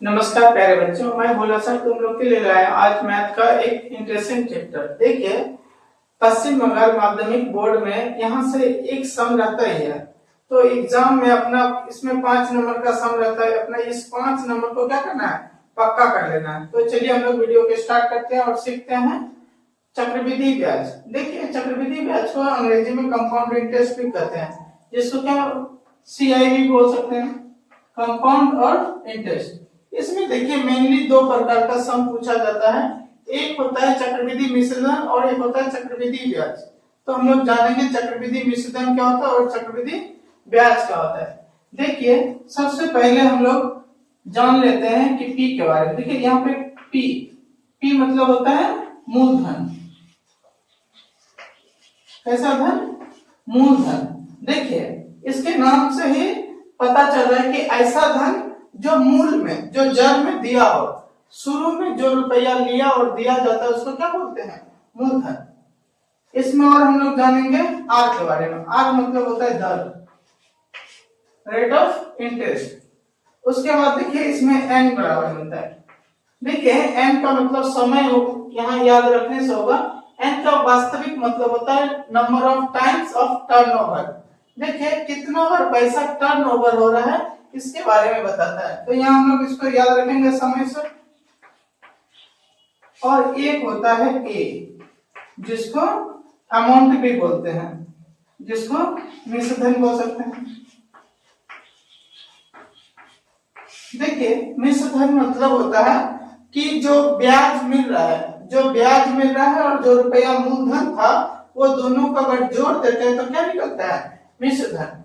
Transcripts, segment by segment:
नमस्कार प्यारे बच्चों, मैं भोला सर तुम लोग के लिए लाया आज मैथ का एक इंटरेस्टिंग चैप्टर। देखिए, पश्चिम बंगाल माध्यमिक बोर्ड में यहाँ से एक सम रहता ही है। तो एग्जाम में अपना इसमें 5 नंबर का सम रहता है। अपना इस 5 नंबर को क्या करना है, पक्का कर लेना है। तो चलिए हम लोग वीडियो को स्टार्ट करते हैं और सीखते हैं चक्रवृद्धि ब्याज। देखिए, चक्रवृद्धि ब्याज को अंग्रेजी में कंपाउंड इंटरेस्ट भी कहते हैं, जिसको क्या CI भी बोल सकते हैं, कंपाउंड और इंटरेस्ट। इसमें देखिए मेनली दो प्रकार का सम पूछा जाता है। एक होता है चक्रवृद्धि मिश्रधन और एक होता है चक्रवृद्धि ब्याज। तो हम लोग जानेंगे चक्रवृद्धि मिश्रधन क्या होता है और चक्रवृद्धि ब्याज क्या होता है। देखिए, सबसे पहले हम लोग जान लेते हैं कि P के बारे में। देखिए यहाँ पे P मतलब होता है मूलधन। कैसा धन? मूलधन। देखिए, इसके नाम से ही पता चल रहा है कि ऐसा धन जो मूल में, जो जड़ में दिया हो, शुरू में जो रुपया लिया और दिया जाता है उसको क्या बोलते हैं? मूलधन। इसमें और हम लोग जानेंगे R के बारे में। R मतलब होता है दर, रेट ऑफ इंटरेस्ट। उसके बाद देखिए इसमें N बराबर मिलता है। देखिए N का मतलब समय हो, यहाँ याद रखने से होगा। N का वास्तविक मतलब होता है number of times of turnover. देखिए कितना बार पैसा टर्नओवर हो रहा है इसके बारे में बताता है। तो यहाँ हम लोग इसको याद रखेंगे समय से। और एक होता है A, जिसको अमाउंट भी बोलते हैं, जिसको मिश्रधन बोल सकते हैं। देखिए मिश्रधन मतलब होता है कि जो ब्याज मिल रहा है, जो ब्याज मिल रहा है और जो रुपया मूलधन था, वो दोनों को अगर जोड़ देते हैं तो क्या निकलता है? मिश्रधन।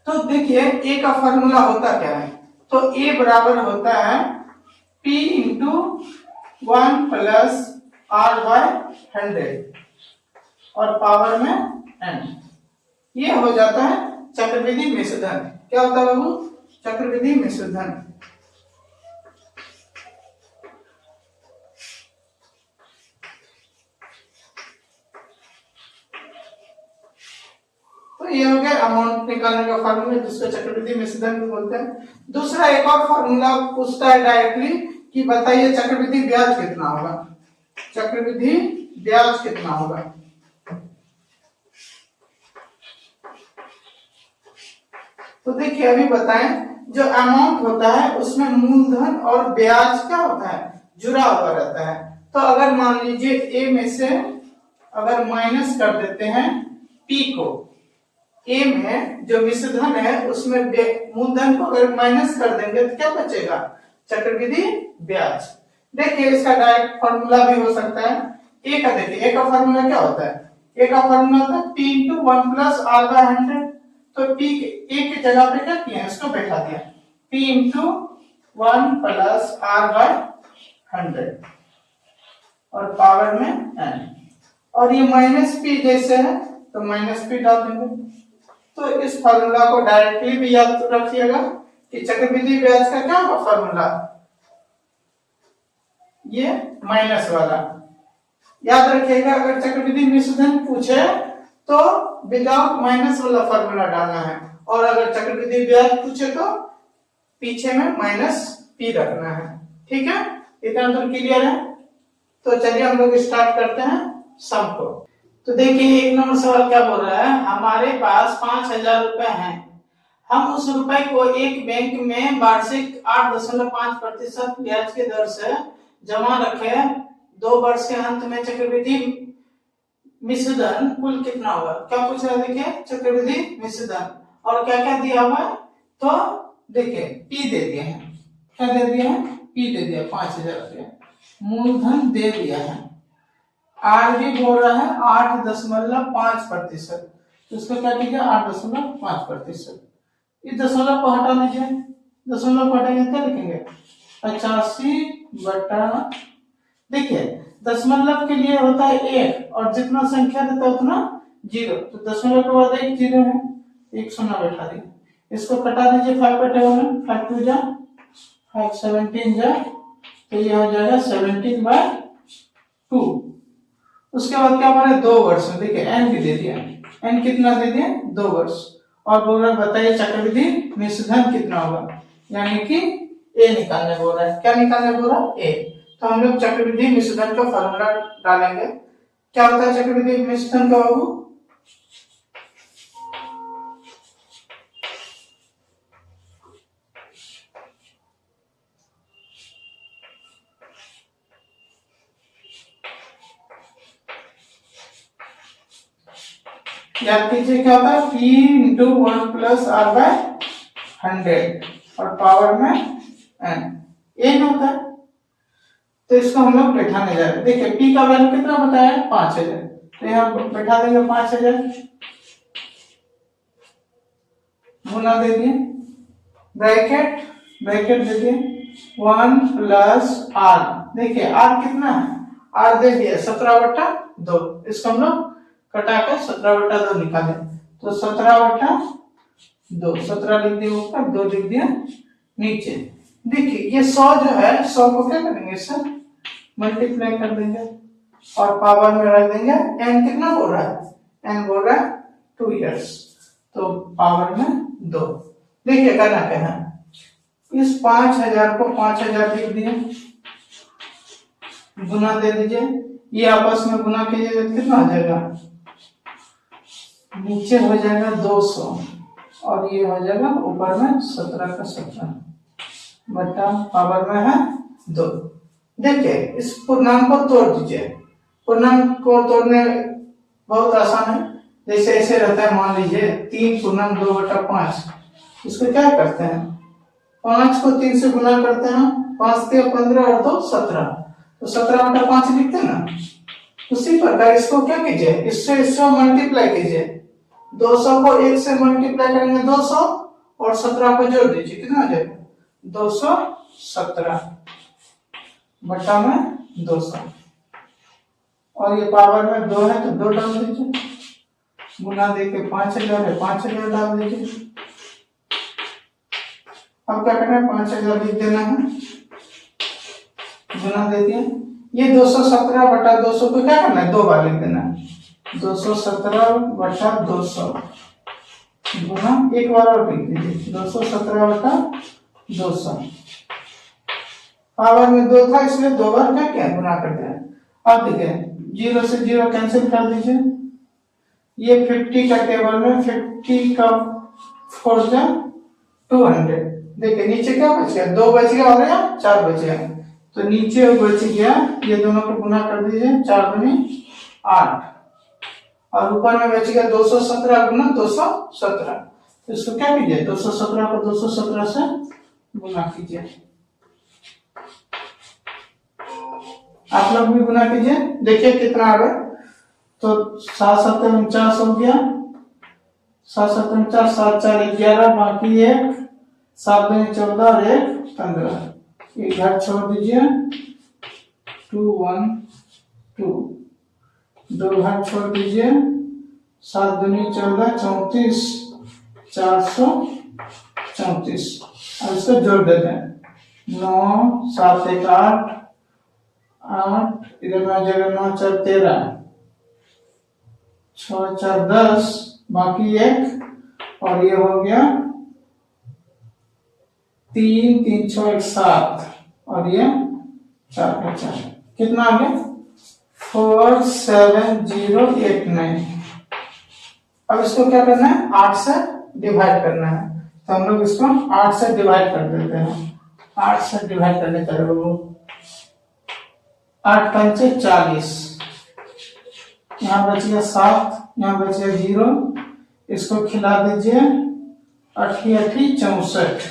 तो देखिए A का फॉर्मूला होता क्या है? तो A बराबर होता है P इंटू 1 प्लस R/100 और पावर में N। ये हो जाता है चक्रवृद्धि मिश्रधन। क्या होता है बाबू? चक्रवृद्धि मिश्रधन। तो ये हो गया अमाउंट निकालने का फार्मूला, जिसको चक्रवृद्धि मिश्रधन भी बोलते हैं। दूसरा एक और फार्मूला पूछता है डायरेक्टली कि बताइए चक्रवृद्धि ब्याज कितना होगा। चक्रवृद्धि ब्याज कितना होगा? तो देखिए अभी बताएं, जो अमाउंट होता है उसमें मूलधन और ब्याज क्या होता है? जुड़ा हुआ रहता है। तो अगर मान लीजिए A में से अगर माइनस कर देते हैं P को, A में जो मिश्रधन है उसमें मूलधन को अगर माइनस कर देंगे तो क्या बचेगा? चक्रवृद्धि ब्याज। देखिए इसका डायरेक्ट फॉर्मूला भी हो सकता है। A का देखिए, A का फॉर्मूला क्या होता है? A का फॉर्मूला होता है P इंटू 1 प्लस R/100। तो P A की जगह पे क्या किया? इसको बैठा दिया, P इंटू 1 प्लस R/100 और पावर में N। और ये माइनस P जैसे है तो माइनस P डाल देंगे। तो इस फार्मूला को डायरेक्टली भी याद रखिएगा कि चक्रवृद्धि ब्याज का क्या होगा फॉर्मूला? ये माइनस वाला याद रखिएगा। अगर चक्रवृद्धि मिश्रधन पूछे तो विदाउट माइनस वाला फॉर्मूला डालना है, और अगर चक्रवृद्धि ब्याज पूछे तो पीछे में माइनस P रखना है। ठीक है, इतना तो क्लियर है। तो चलिए हम लोग स्टार्ट करते हैं सम को। तो देखिए एक नंबर सवाल क्या बोल रहा है, हमारे पास 5000 रुपए हैं। हम उस रुपए को एक बैंक में वार्षिक 8.5% ब्याज के दर से जमा रखे। 2 वर्ष के अंत में चक्रवृद्धि मिश्रधन कुल कितना होगा? क्या पूछ रहा है? देखिए चक्रवृद्धि मिश्रधन और क्या क्या दिया हुआ है। तो देखिए P दे दिए हैं। क्या दे दिया है? P दे दिया 5000 रुपया। मूलधन दे दिया है। R भी बोल रहा है 8.5%। तो इसको क्या कीजिए? 8.5%। इस दशमलव को हटा लीजिए। दशमलव को हटाएंगे क्या लिखेंगे? 85/। देखिए दशमलव के लिए होता है 1 और जितना संख्या देता है उतना 0। तो दशमलव के बाद 1 0 है, 1 शून्य बैठा दिए। इसको कटा दीजिए 5/7 में, 5 2 जा 5 17 जा, तो ये हो जाएगा 17/2। उसके बाद क्या बना? 2 वर्ष में। देखिए N भी दे दिया। N कितना दे दिया? 2 वर्ष। और बोल रहा बताइए चक्रवृद्धि मिश्रधन कितना होगा, यानी कि ए निकालने बोल रहा है। क्या निकालने बोल रहा है? ए। तो हम लोग चक्रवृद्धि मिश्रण का फॉर्मूला डालेंगे। क्या होता है चक्रवृद्धि मिश्रण का बाबू? याद कीजिए क्या होता है? P into 1 plus R by 100 और पावर में n n होता है। तो इसको हम लोग बैठाने जा रहे हैं। देखिए P का वैल्यू कितना बताया है? 5000। तो यहाँ बैठा देंगे 5000, गुना दे दिए, ब्रैकेट ब्रैकेट दे दिए 1 प्लस आर। देखिए आर कितना है? आर दे दिया 17/2। इसको हम लोग कटा कर 17/2 निकाले। तो 17/2, 17 लिख दिया ऊपर, 2 लिख दिया नीचे। देखिए ये 100 जो है, 100 को क्या करेंगे सर? मल्टीप्लाई कर देंगे और पावर में रख देंगे। n कितना बोल रहा है? n बोल रहा है 2 इयर्स, तो पावर में 2। देखिए करना क्या है, इस 5000 को 5000 लिख दिए, गुना दे दीजिए, ये आपस में गुना कीजिए तो कितना हो जाएगा? नीचे हो जाएगा 200 और ये हो जाएगा ऊपर में 17 का 17 बटा पावर में है 2। देखिए इस पूर्णांक को तोड़ दीजिए। पूर्णांक को तोड़ने बहुत आसान है। जैसे ऐसे रहता है, मान लीजिए 3 पूर्णांक 2/5। इसको क्या करते हैं? 5 को 3 से गुना करते हैं, 5 के 15 और 2 17, तो 17/5 लिखते हैं ना। उसी प्रकार इसको क्या कीजिए, इससे मल्टीप्लाई कीजिए। 200 को 1 से मल्टीप्लाई करेंगे 200 और 17 को जोड़ दीजिए, कितना हो जाएगा? 217 बटा में 200 और ये पावर में 2 है तो 2 डाल दीजिए, गुना देके 5000 है 5000 डाल दीजिए। अब क्या करना है? 5000 लिख देना है, गुना दे दिया। ये 217/200 को क्या करना है? 2 बार लिख देना है। 217/200 गुना, एक बार और लिख दीजिए, 217/200। पावर में 2 था इसलिए 2 बार क्या किया? गुना कर दिया। अब देखिए 0 से 0 कैंसिल कर दीजिए। ये 50 का टेबल में 50 का 4 से 200। देखिए नीचे क्या बच गया? 2 बच गया और यहाँ 4 बच गया, तो नीचे बच गया, ये दोनों को गुना कर दीजिए, 4 दूनी 8 और ऊपर में बच गया 217 गुना 217। तो इसको क्या कीजिए? 217 को 217 से गुना कीजिए। आप लोग भी गुना कीजिए, देखिए कितना आ गया। तो 7 7 49 हो गया, 7 7 49, 7 4 11, बाकी 1 7 2 14 और 1 15। एक घर छोड़ दीजिए, 2 1 2, 2 घर छोड़ दीजिए, 7 दूनी 14 34 434। अब इसको जोड़ देते हैं, 9 7 1 8 8, इधर में जगह 9 4 13, 6 4 10, बाकी 1 और ये हो गया 3 3 6 1 7 और ये 4 का 4, कितना आ गया? 47089। अब इसको क्या करना है? 8 से डिवाइड करना है। तो हम लोग इसको 8 से डिवाइड कर देते हैं। 8 से डिवाइड करने का वो 8 पंचे 40, यहाँ बच गया 7, यहाँ बच गया 0, इसको खिला दीजिए, 8 8 64।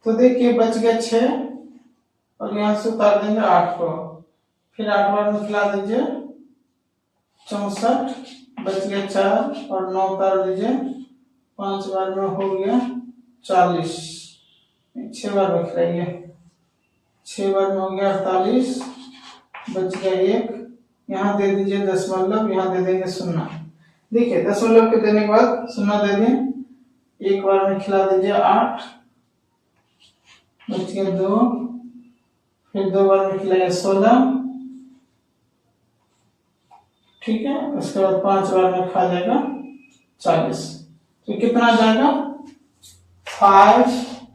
तो देखिए बच गया 6 और यहाँ से उतार देंगे 8 को, फिर 8 बार में खिला दीजिए, 64 बच गया 4 और 9 उतार दीजिए, 5 बार में हो गया 40, 6 बार में खिलाइए, 6 बार में हो गया 48, बच गया 1, यहाँ दे दीजिए दशमलव, यहाँ दे देंगे 0। देखिए दशमलव के देने के बाद 0 दे दें, एक बार में खिला दीजिए 8, बच गया 2, फिर 2 बार में खिलाइए 16, ठीक है। उसके बाद 5 बार में खा जाएगा 40, तो कितना आ जाएगा?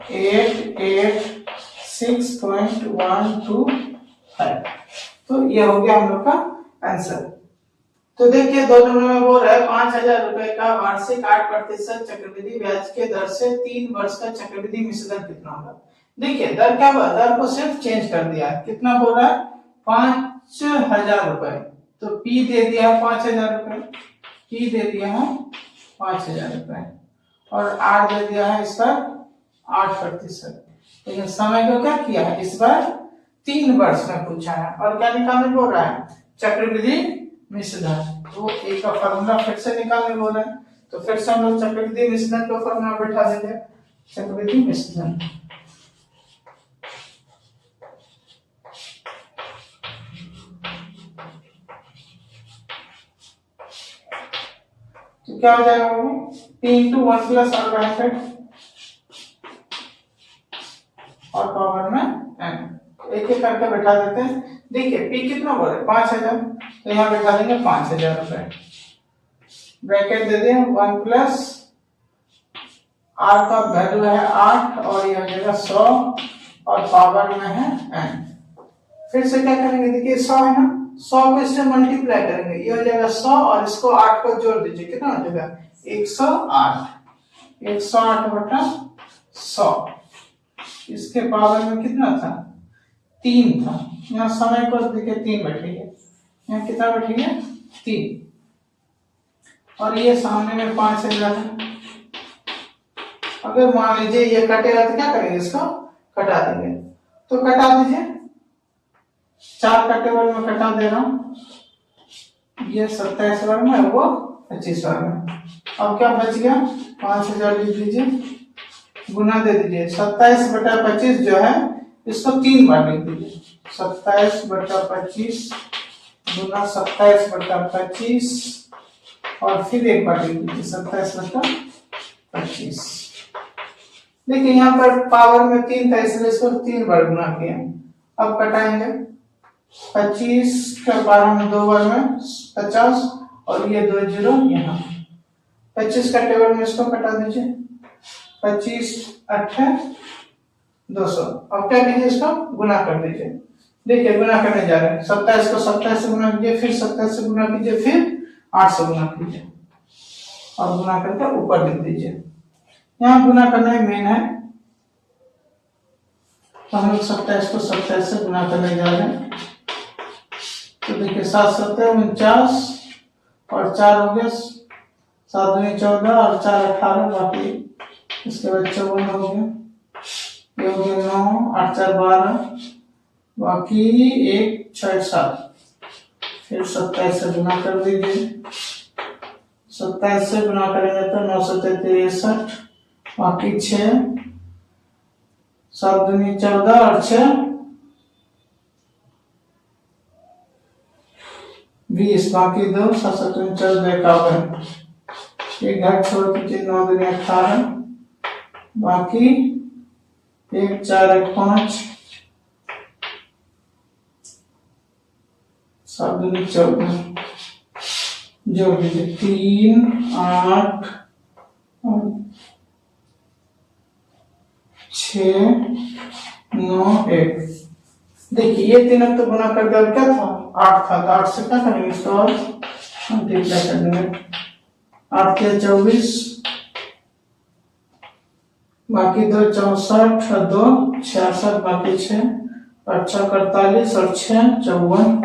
886.125। तो ये हो गया हम लोग का आंसर। तो देखिए दो नंबर में बोल रहा है 5,000 रुपए का वार्षिक 8% चक्रवृद्धि ब्याज के दर से 3 वर्ष का चक्रवृद्धि मिश्रधन कितना होगा। देखिए दर क्या हुआ, दर को सिर्फ चेंज कर दिया है। कितना बोल रहा है, 5,000 रुपए। तो P दे दिया है 5,000 रुपए, P दे दिया है 5,000 रुपए और R दे दिया है इस पर 8%। लेकिन समय को क्या किया है, इस बार 3 वर्ष में पूछा है और क्या निकालने बोल रहा है, चक्रवृद्धि मिश्रधन। तो एक का फॉर्मूला फिर से निकालने बोला है, तो फिर से हम लोग चक्रवृद्धि मिश्रधन का फॉर्मूला बैठा देंगे। चक्रवृद्धि मिश्रधन तो क्या हो जाएगा, P into 1 plus R bracket और पावर में n, एक एक करके बैठा देते हैं। देखिए P कितना बोल रहे 5,000, तो यहाँ बैठा देंगे 5,000 रुपए, ब्रैकेट दे दिए 1 प्लस R का वैल्यू है 8 और ये हो जाएगा 100 और पावर में है n। फिर से क्या करेंगे, देखिए 100 है ना, 100 को इससे मल्टीप्लाई करेंगे, ये हो जाएगा 100 और इसको 8 को जोड़ दीजिए, कितना हो जाएगा 108। 108 बटा 100, इसके पावर में कितना था 3 था। यहाँ समय को देखिए 3 बैठेगा, यहाँ कितना बैठेगा 3 और ये सामने में 5,000 है। अगर मान लीजिए ये कटेगा तो क्या करेंगे, इसको कटा देंगे। तो कटा दीजिए, 4 का टेबल में कटा दे रहा हूं, ये 27 वर्ग में, वो 25 वर्ग में। अब क्या बच गया, 5,000 लिख दीजिए, गुना दे दीजिए 27 बटा 25 जो है इसको 3 बार लिख दीजिए, 27 बटा 25 गुना 27 बटा 25 और फिर एक बार लिख दीजिए 27 बटा 25। देखिए यहाँ पर पावर में 3 था इसलिए इसको 3 बार गुना किया। अब कटाएंगे, 25 का बार हम 2 बार में 50 और ये 2 जीरो यहाँ, 25 का टेबल में इसको कटा दीजिए, 25 8 200। अब क्या कीजिए, इसको गुना कर दीजिए। देखिए गुना करने जा रहे हैं, 27 को 27 से गुना कीजिए, फिर 27 से गुना कीजिए, फिर 8 से गुना कीजिए और गुना करके ऊपर लिख दीजिए। यहाँ गुना करना ही मेन है, तो हम लोग 27 को 27 से गुना करने जा रहे हैं। तो देखिए 7 7 49 और 4 हो गया 7 दूनी 14 और 4 18, बाकी इसके बाद 54 हो गया, ये हो गया 9 8 4 12, बाकी 1 6 7। फिर 27 से गुना कर दीजिए, 27 से गुना करेंगे तो 9 7 63, बाकी 6 7 दूनी 14 और 6 20, बाकी 2 7 7 14 51, एक घाट छोड़ दीजिए 9 दूनी 18, बाकी 1 4 1 5 7 दूनी 14, जोड़ दीजिए 3 8 6 9 1। देखिए ये तीनों तो गुना कर दिया, क्या था 8 था, तो 8 से क्या करेंगे, इसको मल्टीप्लाई कर देंगे, 8 के 24, बाकी 2 64 और 2 66, बाकी 6 और 6 48 और 6 54,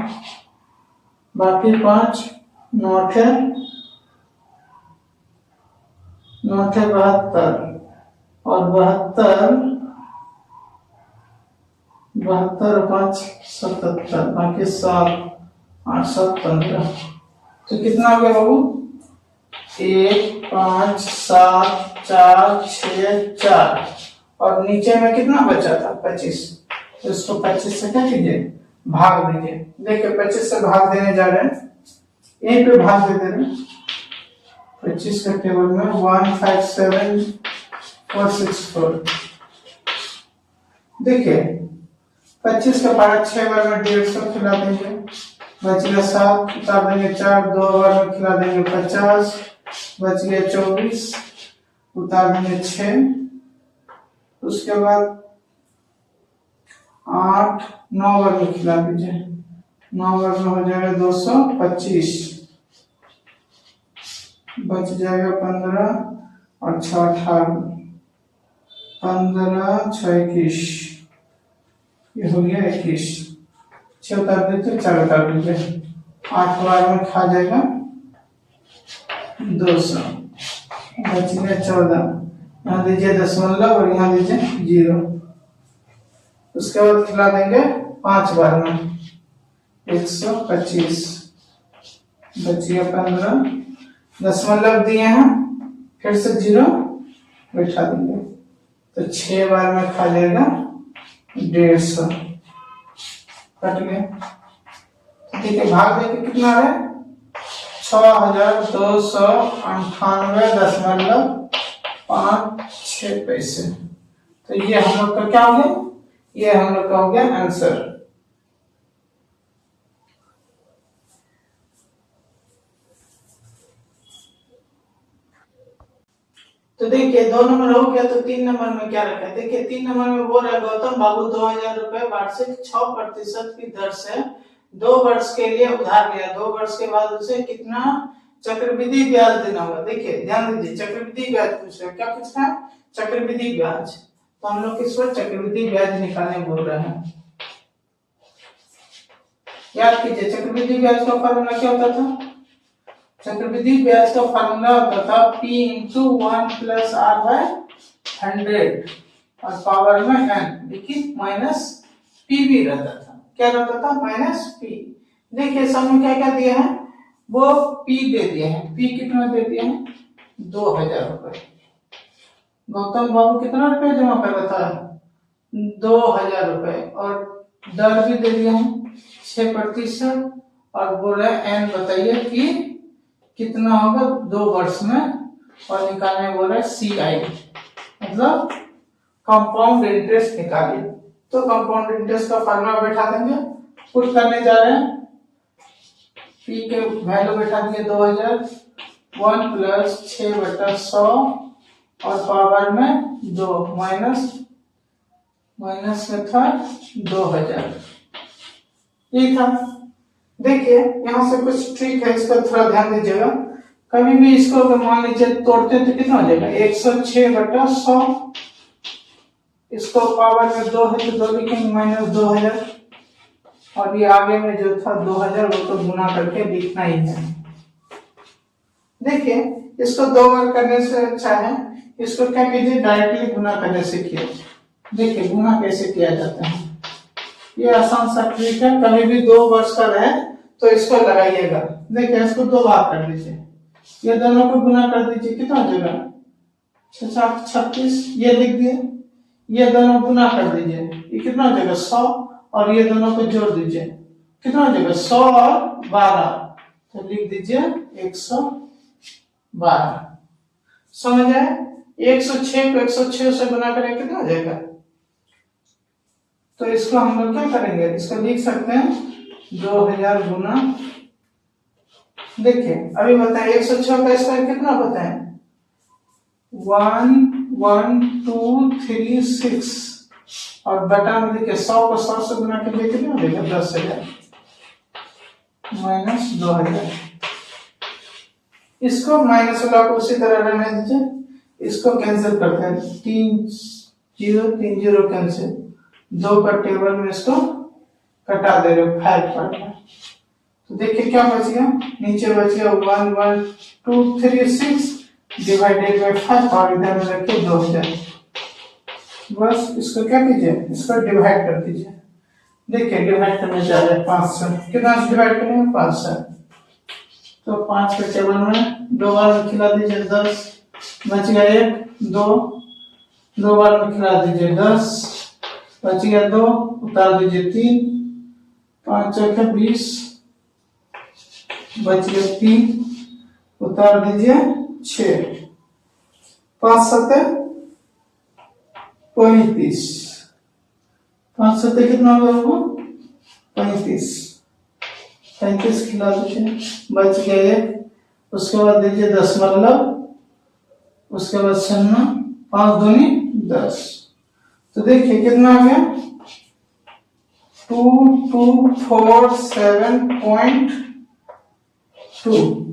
बाकी 5 9 72 और 72 72 और 5 77, बाकी 7 8 7 15। तो कितना हो गया बाबू, 1 5 7 4 6 4 और नीचे में कितना बचा था 25, तो इसको 25 से क्या कीजिए, भाग दीजिए। देखिए 25 से भाग देने जा रहे हैं, यहीं पे भाग दे रहे हैं, 25 का टेबल में 157464। देखिए 25 का पारा 6 बार में 150 खिला देंगे, बच गया 7, उतार देंगे 4, 2 बार में खिला देंगे 50, बच गया 24, उतार देंगे 6 उसके बाद 8 9 वर्ग में खिला दीजिए, 9 वर्ग में हो जाएगा 225, बच जाएगा 15 और 6 18, 15 6 21, ये हो गया 21, 6 उतार दीजिए, 4 उतार दीजिए, 8 बार में खा जाएगा 200, बच गया 14, यहाँ दीजिए दशमलव और यहाँ दीजिए 0, उसके बाद खिला देंगे 5 बार में 125, बचिए 15, दशमलव दिए हैं फिर से 0 बैठा देंगे तो 6 बार में खा जाएगा 150, कट गया। ठीक है, भाग देके कितना है 6298.56 तो ये हम लोग का क्या हो गया, ये हम लोग का हो गया आंसर। तो देखिए 2 नंबर हो गया, तो 3 नंबर में क्या रखा है, देखिए 3 नंबर में बोल रहा है गौतम बाबू 2000 रुपए वार्षिक 6% की दर से 2 वर्ष के लिए उधार लिया, 2 वर्ष के बाद उसे कितना चक्रवृद्धि ब्याज देना होगा। देखिए ध्यान दीजिए, चक्रवृद्धि ब्याज पूछ रहा है, क्या पूछ रहा है, चक्रवृद्धि ब्याज, तो हम लोग इस पर चक्रवृद्धि ब्याज निकालने बोल रहे हैं। याद कीजिए चक्रवृद्धि ब्याज का फॉर्मूला क्या होता था, चक्रवृद्धि ब्याज का फॉर्मूला होता था P × 1 + R/100 और पावर में n, लेकिन माइनस P भी रहता था, क्या रहता था -P। देखिए सामने क्या क्या दिया है, वो P दे दिए हैं, P कितना दे दिए हैं 2000 रुपए, गौतम बाबू कितना रुपए जमा कर रहा था 2000 रुपए, और दर भी दे दिया है 6% और बोल रहे n बताइए कि कितना होगा 2 वर्ष में, और निकालने बोल रहे CI मतलब कंपाउंड इंटरेस्ट निकालिए। तो कंपाउंड इंटरेस्ट का फॉर्मूला बैठा देंगे, पुट करने जा रहे हैं, P के वैल्यू बैठा दिए 2000, 1 + 6/100 और पावर में 2 माइनस में था 2000, ये था। देखिए यहाँ से कुछ ट्रिक है, इसका थोड़ा ध्यान दीजिएगा, कभी भी इसको अगर मान लीजिए तोड़ते हैं तो कितना हो जाएगा 106/100, इसको पावर में 2 है तो 2 लिखेंगे -2000, और ये आगे में जो था 2000 वो तो गुना करके लिखना ही है। देखिए इसको 2 बार करने से अच्छा है, इसको क्या कीजिए डायरेक्टली गुना करने सीखिए। देखिए गुना कैसे किया जाता है, ये आसान सा ट्रिक है, कभी भी 2 वर्ष का रहे तो इसको लगाइएगा। देखिए इसको 2 बार कर दीजिए, ये दोनों को गुना कर दीजिए, कितना हो जाएगा 36, ये लिख दिए, ये दोनों गुना कर दीजिए, ये कितना हो जाएगा 100, और ये दोनों को जोड़ दीजिए, कितना हो जाएगा 100 और 12, तो लिख दीजिए 112। समझ आए, 106 को 106 से गुना करें कितना हो जाएगा, तो इसको हम लोग क्या करेंगे, इसको लिख सकते हैं 2000 गुना, देखिए अभी बताएं 106 का स्क्वायर कितना बताएं 1 1 2 3 6, और बटा में देखिए 100 को 100 से गुना करके कितना हो जाएगा 10,000 -2000। इसको माइनस वाला को उसी तरह रहने दीजिए, इसको कैंसिल करते हैं, 3 0 कैंसिल, 2 का टेबल में इसको कटा दे रहे हो 5 पर, तो देखिए क्या बच गया, नीचे बच गया 1 1 2 3 6 डिवाइडेड बाय 5 और इधर में रखिए 2000, बस इसको क्या कीजिए, इसको डिवाइड कर दीजिए। देखिए डिवाइड करने जा रहे हैं 5 से, कितना से डिवाइड करेंगे 5 से, तो 5 के टेबल में 2 बार में खिला दीजिए 10, बच गया 1 2, 2 बार में खिला दीजिए 10, बच गया 2, उतार दीजिए 3, 5 × 20, बच गया 3, उतार दीजिए 6, 5 × 7 35, 5 × 7 कितना होगा 35, 35 खिला दीजिए, बच गया 1, उसके बाद दीजिए दशमलव, उसके बाद 0, 5 दूनी 10, तो देखिए कितना आ गया 2247.2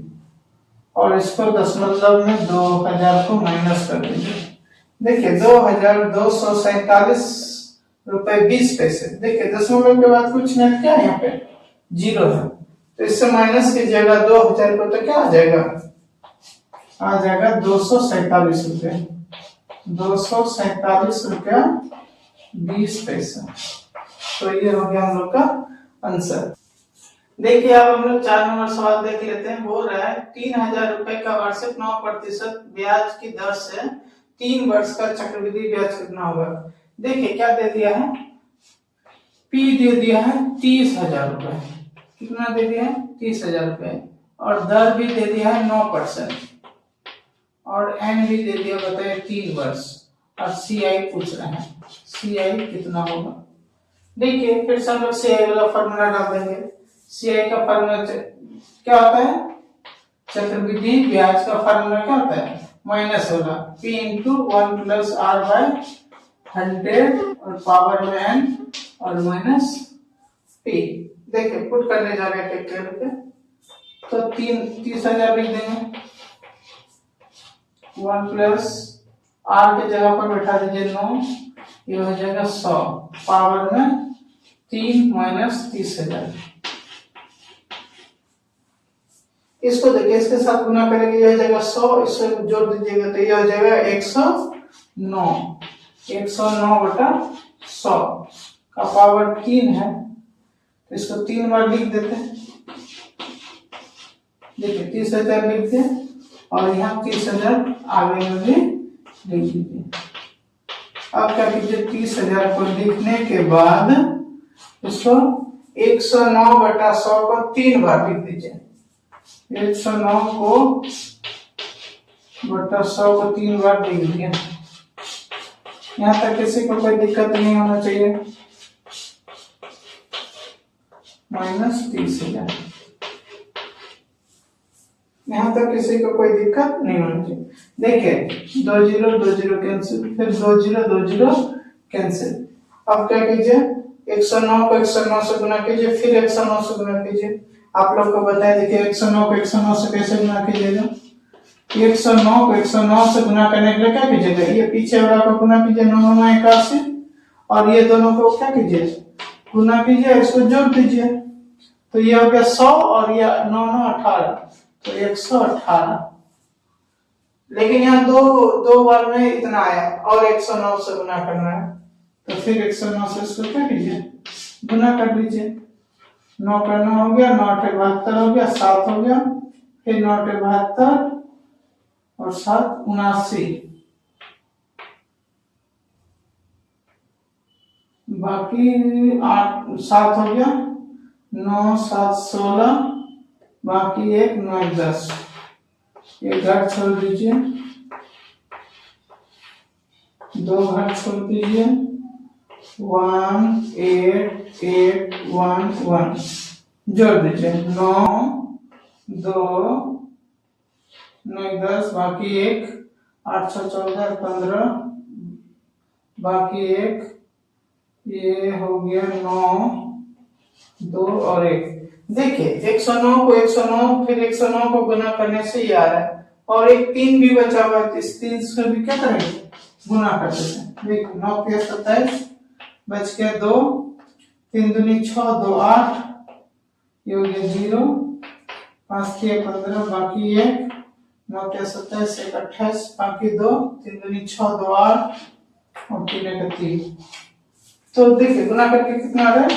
और इसको दशमलव में 2000 को माइनस कर दीजिए। देखिए 2247.20 रुपए। देखिए दशमलव के बाद कुछ नहीं, क्या यहाँ पे जीरो है, तो इससे माइनस कीजिएगा 2000 को, तो क्या आ जाएगा 247 रुपये। 247 रुपया 20 पैसा। तो ये हो गया हम लोग का आंसर। देखिए अब हम लोग 4 नंबर सवाल देख लेते हैं। बोल रहा है 3000 रुपए का वार्षिक 9% ब्याज की दर से 3 वर्ष का चक्रवृद्धि ब्याज कितना होगा। देखिए क्या दे दिया है, पी दे दिया है 30,000 रुपए। कितना दे दिया है 30,000 रुपए, और दर भी दे दिया है 9%, और एन भी दे दिया बताइए 3 वर्ष, और सी आई पूछ रहे हैं सी आई कितना होगा। देखिए फिर से हम लोग सी आई वाला फॉर्मूला डाल देंगे। सी आई का फॉर्मूला क्या होता है, चक्रवृद्धि ब्याज का फॉर्मूला क्या होता है, माइनस वाला p into 1 plus r by 100 और पावर में n और माइनस p। देखिए पुट करने जा रहे हैं कैलकुलेटर पे, तो 30,000 लिख देंगे, 1 प्लस r के जगह पर बैठा दीजिए 9, ये हो जाएगा 100 पावर में 3 माइनस 30,000। इसको देखिए इसके साथ गुना करेंगे, ये हो जाएगा 100, इससे जोड़ दीजिएगा तो ये हो जाएगा 109। 109 बटा 100 का पावर 3 है, तो इसको 3 बार लिख देते हैं। देखिए 30,000 लिख दिए, और यहाँ 30,000 आगे में भी लिख दीजिए। अब क्या कीजिए 30,000 को लिखने के बाद इसको 109 बटा 100 को 3 बार लिख दीजिए। 109 को बटा 100 को 3 बार लिख दिया। यहाँ तक किसी को कोई दिक्कत नहीं होना चाहिए। माइनस 30,000, यहाँ तक किसी को कोई दिक्कत नहीं होनी चाहिए। देखिए 2 0 2 0 कैंसिल, फिर 2 0 2 0 कैंसिल। अब क्या कीजिए 109 को 109 से गुना कीजिए, फिर 109 से गुना कीजिए। आप लोग को बताया, देखिए 109 को 109 से कैसे गुना कीजिएगा। 109 को 109 से गुना करने के लिए क्या कीजिएगा, ये पीछे वाला को गुना कीजिए 9 9 81, और ये दोनों को क्या कीजिए गुना कीजिए, इसको जोड़ दीजिए, तो ये हो गया 100 और ये 9 9 18, तो 118। लेकिन यहाँ दो बार में इतना आया, और 109 से गुना करना है, तो फिर 109 से इसको क्या कीजिए गुना कर लीजिए। 9 का 9 हो गया, 9 8 72 हो गया, 7 हो गया, फिर 9 8 72 और 7 79, बाकी 8 7 हो गया, 9 7 16, बाकी 1 9 10। एक घाट छोड़ दीजिए, 2 घाट छोड़ दीजिए, 1 8 8 1 1 जोड़ दीजिए, 9 2 9 10, बाकी 1 8 6 14 15, बाकी 1, ये हो गया 9 2 और 1। देखिए 109 को 109 फिर 109 को गुना करने से ये आ रहा है, और एक 3 भी बचा हुआ है, इस 3 से भी क्या करेंगे गुना कर देते हैं। देखिए 9 के 27 बच गया 2, 3 दूनी 6 2 8, ये हो गया 0, 5 के 15, बाकी 1, 9 के 27 1 28, बाकी 2, 3 दूनी 6 2 8 और 3 1 3। तो देखिए गुना करके कितना आ रहा है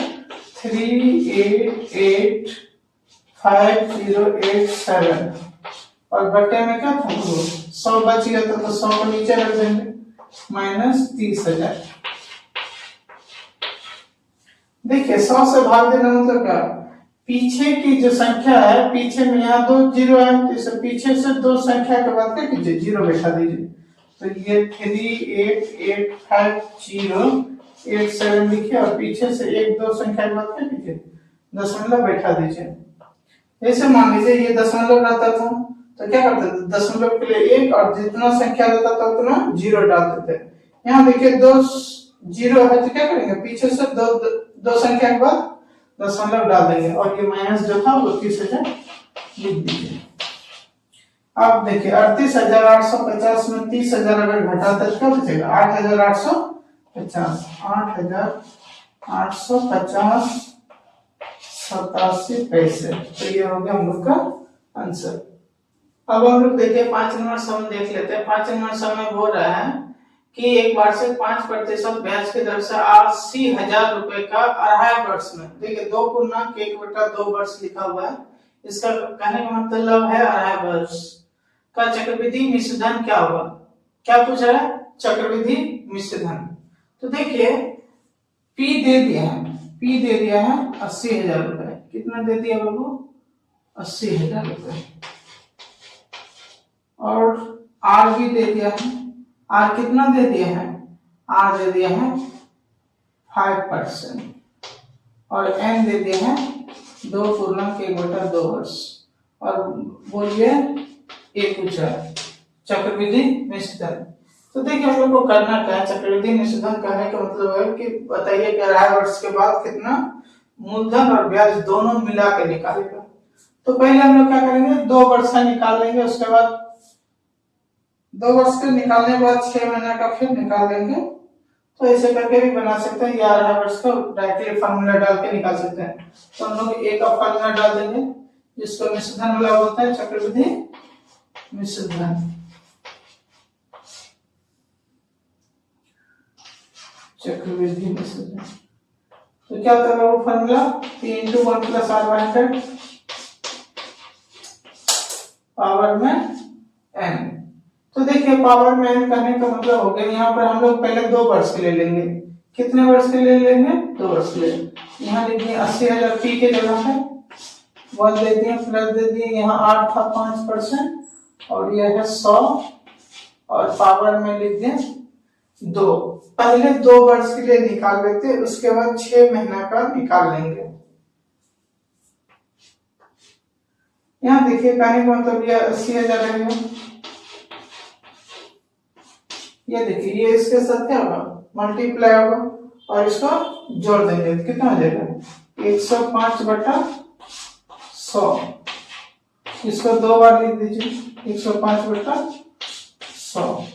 3885087, और बटे में क्या था 100 बच गया तो 100 को नीचे रख देंगे, माइनस 30,000। देखिए 100 से भाग देना मतलब क्या, पीछे की जो संख्या है, पीछे में यहाँ 2 0 है, तो इसे पीछे से 2 संख्या के बाद क्या कीजिए 0 बैठा दीजिए, तो ये 3885087 लिखिए, और पीछे से 1 2 संख्या के बाद क्या कीजिए दशमलव बैठा दीजिए। जैसे मान लीजिए ये दशमलव रहता था तो क्या करते थे, दशमलव के लिए 1 और जितना संख्या रहता था उतना 0 डाल देते। यहाँ देखिए 2 जीरो है तो क्या करेंगे, पीछे से दो संख्या के बाद दशमलव डाल देंगे और ये माइनस जो था वो 30,000 लिख दीजिए। अब देखिए 38,850 में 30,000 अगर घटाते तो क्या बचेगा, 8,850, 8,850 87 पैसे। तो ये हो गया हम लोग का आंसर। अब हम लोग देखिए 5 नंबर सम देख लेते हैं। 5 नंबर सम में बोल रहा है कि एक वार्षिक 5% ब्याज की दर से 80,000 रुपए का अढ़ाई वर्ष में, देखिए 2 पूर्णांक 1/2 वर्ष लिखा हुआ है, इसका कहने का मतलब है अढ़ाई वर्ष का चक्रवृद्धि मिश्र धन क्या होगा। क्या पूछ रहा है, चक्रवृद्धि मिश्र धन। तो देखिए पी दे दिया है, पी दे दिया है 80,000 रुपए। कितना दे दिया बाबू, 80,000 रुपए। और आर भी दे दिया है, आर कितना दे दिया है, आर दे दिया है 5% और एन दे दिया है 2.1/2 वर्ष। और बोलिए ये पूछा है चक्रवृद्धि मिश्र धन। तो देखिए हम लोग को करना क्या है, चक्रवृद्धि मिश्र धन कहने का मतलब है कि बताइए कि अढ़ाई वर्ष के बाद कितना मूलधन और ब्याज दोनों मिला के निकालेगा। तो पहले हम लोग क्या करेंगे, 2 वर्ष का निकाल लेंगे, उसके बाद 2 वर्ष के निकालने के बाद 6 महीने का फिर निकाल देंगे। तो ऐसे करके भी बना सकते हैं या अढ़ाई वर्ष का डायरेक्टली फार्मूला डाल के निकाल सकते हैं। तो हम लोग एक का फार्मूला डाल देंगे जिसको मिश्र धन वाला बोलते हैं चक्रवृद्धि मिश्र धन। चक्रवृद्धि मिश्र धन तो क्या होता है वो फार्मूला, P × 1 + R/100 पावर में n। तो देखिए पावर में n करने का मतलब हो गया, यहाँ पर हम लोग पहले 2 वर्ष के लिए लेंगे। कितने वर्ष के लिए लेंगे, 2 वर्ष के लिए। यहाँ लिखिए 80,000 p के जगह पे 1 दे दिए, प्लस दे दिए, यहाँ 8 था 5% और यह है 100 और पावर में लिख दिए 2। पहले 2 वर्ष के लिए निकाल लेते, उसके बाद 6 महीना का निकाल लेंगे। यहाँ देखिए कहने का मतलब ये 80,000 रहेगा, ये देखिए ये इसके साथ क्या होगा, मल्टीप्लाई होगा और इसको जोड़ देंगे तो कितना हो जाएगा 105/100। इसको 2 बार लिख दीजिए 105/100।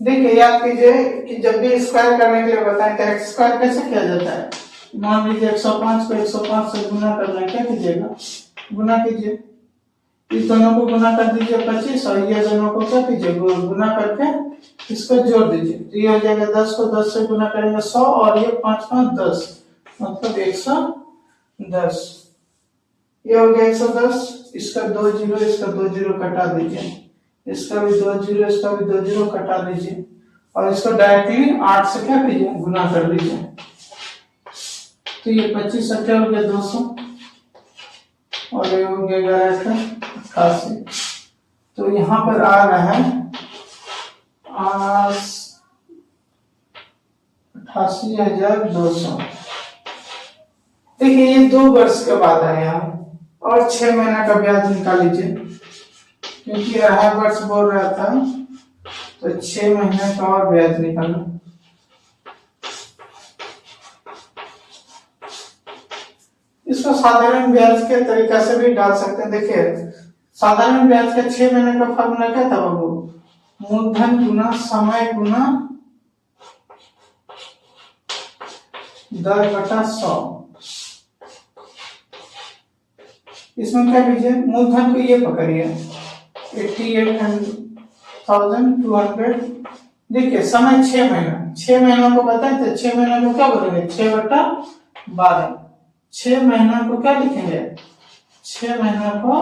देखिए याद कीजिए कि जब भी स्क्वायर करने के लिए बताएं तो एक्स स्क्वायर कैसे किया जाता है। मान लीजिए 105 को 105 से गुना करना है, क्या कीजिएगा, गुना कीजिए, इस दोनों को गुना कर दीजिए 25 और ये दोनों को क्या कीजिए गुना करके इसको जोड़ दीजिए। तो ये हो जाएगा 10 को 10 से गुना करेंगे 100 और ये 5 5 10 मतलब 110। ये हो गया 110, इसका 2 जीरो, इसका 2 जीरो कटा दीजिए, इसका भी 2 जीरो, इसका भी 2 जीरो कटा दीजिए और इसको डायरेक्टली 8 से क्या कीजिए गुना कर दीजिए। तो ये 25 से क्या हो गया 200 और ये हो गया 88। तो यहाँ पर आ रहा है 88,200। देखिए ये 2 वर्ष के बाद आया और 6 महीना का ब्याज निकाल लीजिए, क्योंकि अढ़ाई वर्ष बोल रहा था तो 6 महीने का और ब्याज निकालो। इसको साधारण ब्याज के तरीका से भी डाल सकते हैं। देखिए साधारण ब्याज का 6 महीने का फॉर्मूला क्या था बाबू, मूलधन गुना समय गुना दर बटा 100। इसमें क्या कीजिए, मूलधन को ये पकड़िए 88,200। देखिए समय 6 महीना, 6 महीना को बताए तो 6 महीना को क्या बोलेंगे 6/12। 6 महीना को क्या लिखेंगे, 6 महीना को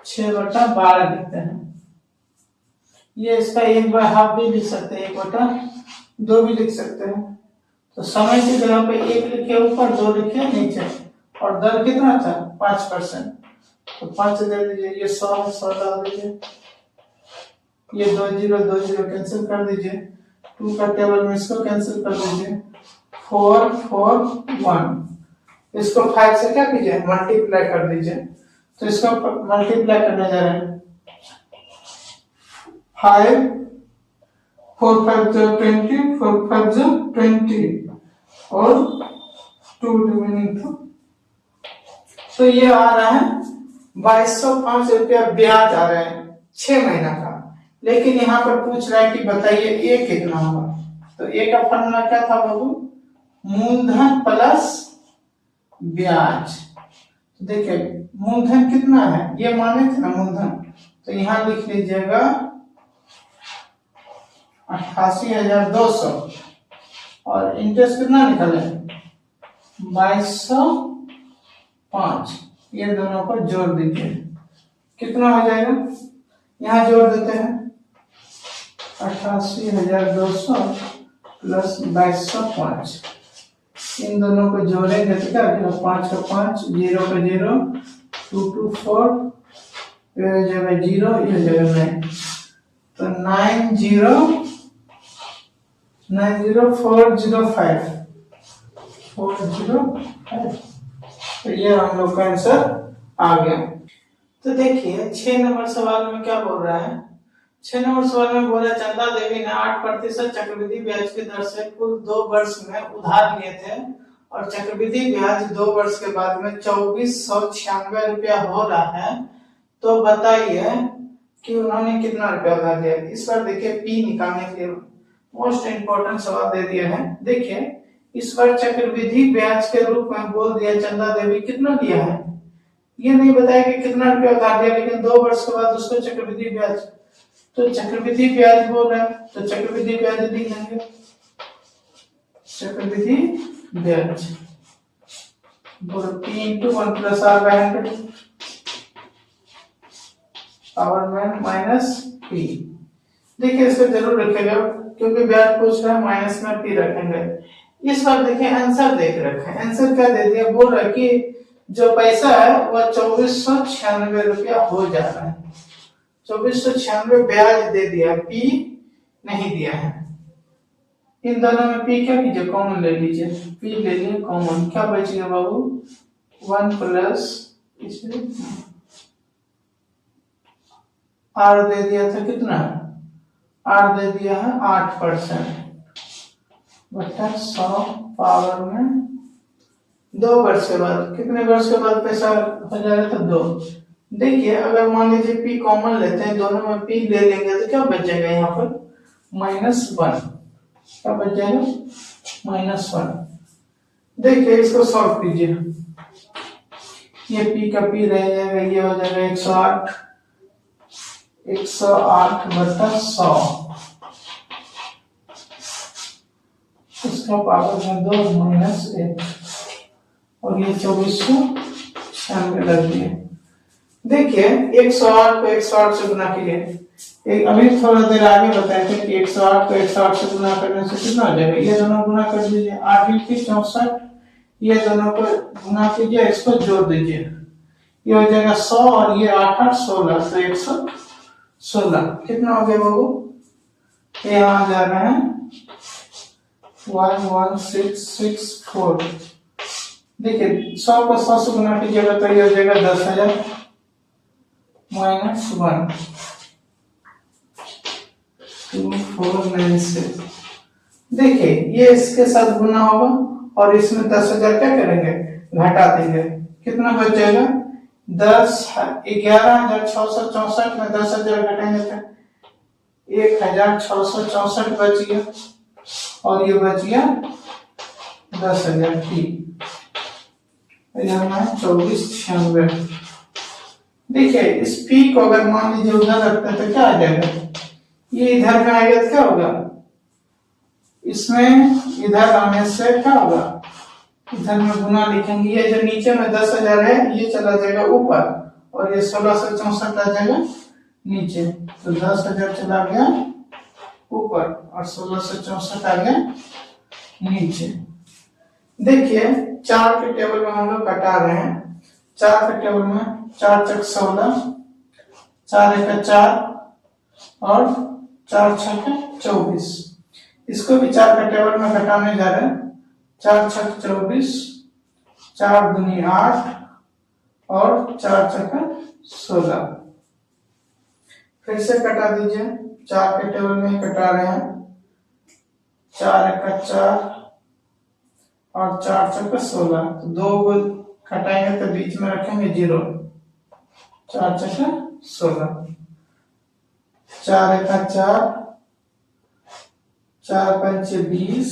6/12 लिखते हैं। ये इसका 1/2 भी लिख सकते हैं, 1/2 भी लिख सकते हैं। तो समय की जगह पे 1 लिखे ऊपर, 2 लिखे नीचे और दर कितना था 5%। तो 5 दे दीजिए, ये 100 है 100 डाल दीजिए, ये 2 जीरो 2 जीरो कैंसिल कर दीजिए, 2 का टेबल में इसको कैंसिल कर दीजिए, 4 4 1। इसको 5 से क्या कीजिए मल्टीप्लाई कर दीजिए। तो इसको मल्टीप्लाई करने जा रहे हैं 5 4 5 जो 20, 4 5 जो 20 और 2 रिमेनिंग तो ये आ रहा है 2205 रुपया ब्याज आ रहा है 6 महीना का। लेकिन यहाँ पर पूछ रहा है कि बताइए ए कितना होगा। तो ए का फॉर्मूला क्या था बाबू, मूलधन प्लस ब्याज। तो देखिए मूलधन कितना है, ये माने थे ना मूलधन, तो यहाँ लिख लीजिएगा 88,200 और इंटरेस्ट कितना निकले 2205। ये दोनों को जोड़ दीजिए, कितना हो जाएगा, यहाँ जोड़ देते हैं 88,200 प्लस 2205। इन दोनों को जोड़ेंगे तो क्या होगा, 5 का 5, 0 का 0, 2 2 4, ये हो जाएगा 0, ये हो जाएगा 9, तो 90405 405। तो ये हम लोग का आंसर आ गया। तो देखिए 6 नंबर सवाल में क्या बोल रहा है, 6 नंबर सवाल में बोला चंदा देवी ने 8% चक्रवृद्धि ब्याज की दर से कुल 2 वर्ष में उधार लिए थे और चक्रवृद्धि ब्याज 2 वर्ष के बाद में 2496 रुपया हो रहा है। तो बताइए कि उन्होंने कितना रुपया उधार लिया। इस बार देखिए पी निकालने के लिए मोस्ट इंपोर्टेंट सवाल दे दिया है। देखिए इस बार चक्रवृद्धि ब्याज के रूप में बोल दिया चंदा देवी कितना लिया है, ये नहीं बताया कि कितना रुपया उधार लिया, लेकिन 2 वर्ष के बाद उसको चक्रवृद्धि ब्याज, तो चक्रवृद्धि ब्याज बोल रहा है तो चक्रवृद्धि ब्याज लिख लेंगे, चक्रवृद्धि ब्याज बोलो p into 1 plus r by 100 power में माइनस p। देखिए इसको जरूर रखेगा क्योंकि ब्याज पूछ रहा है, माइनस में p रखेंगे। इस बार देखिए आंसर देख रखा है, आंसर क्या दे दिया, बोल रहा है कि जो पैसा है वह 2496 रुपया हो जा रहा है। 2496 ब्याज दे दिया, पी नहीं दिया है। इन दोनों में पी क्या कीजिए, कॉमन ले लीजिए, पी ले लिए कॉमन, क्या बचेगा बाबू 1 प्लस इसमें आर दे दिया था, कितना आर दे दिया है 8% बटा 100 पावर में 2 वर्ष के बाद, कितने वर्ष के बाद पैसा हो जाएगा तो 2। देखिए अगर मान लीजिए पी कॉमन लेते हैं, दोनों में पी ले लेंगे तो क्या बच जाएगा यहाँ पर -1, क्या बच जाएगा -1। देखिए इसको सॉल्व कीजिए, ये पी का पी रह जाएगा, ये हो जाएगा 108 बटा 100, इसका पावर में 2 -1 और ये 2496 लग दिए। देखिए 108 को 108 से गुना कीजिए, अभी थोड़ा देर आगे बताए थे कि 108 को 108 से गुना करने से कितना हो जाएगा, ये दोनों गुना कर दीजिए, 8 × 64, ये दोनों को गुना कीजिए, इसको जोड़ दीजिए, ये हो जाएगा 100 और ये 8 8 16, तो 116 कितना हो गया बाबू, ये यहाँ जा रहे हैं 11664। देखिए 100 को 100 से गुना कीजिएगा तो ये हो जाएगा 10,000 -1 2496। देखिए ये इसके साथ गुना होगा और इसमें 10,000 क्या करेंगे घटा देंगे, कितना बच जाएगा 11,664 में 10,000 घटाएंगे तो 1,664 बच गया और ये बच गया 10,000 ठीक, 2496। देखिए इस पी को अगर मान लीजिए उधर रखते हैं तो क्या आ जाएगा, ये इधर में आएगा तो क्या होगा, इसमें इधर आने से क्या होगा, इधर में गुना लिखेंगे, ये जो नीचे में 10,000 है ये चला जाएगा ऊपर और ये 1664 आ जाएगा नीचे, तो 10,000 चला गया ऊपर और 1664 आ गया नीचे। देखिए 4 के टेबल में हम लोग घटा रहे हैं, 4 के टेबल में 4 चक 16, 4 एक 4 और 4 छक 24, इसको भी 4 के टेबल में घटाने जा रहे हैं, 4 छक 24, 4 दूनी 8 और 4 छक 16। फिर से कटा दीजिए, 4 के टेबल में कटा रहे हैं, 4 का 4 और 4 चौका 16, तो 2 को घटाएंगे तो बीच में रखेंगे 0, 4 चौका 16, 4 का 4, 4 पंचे 20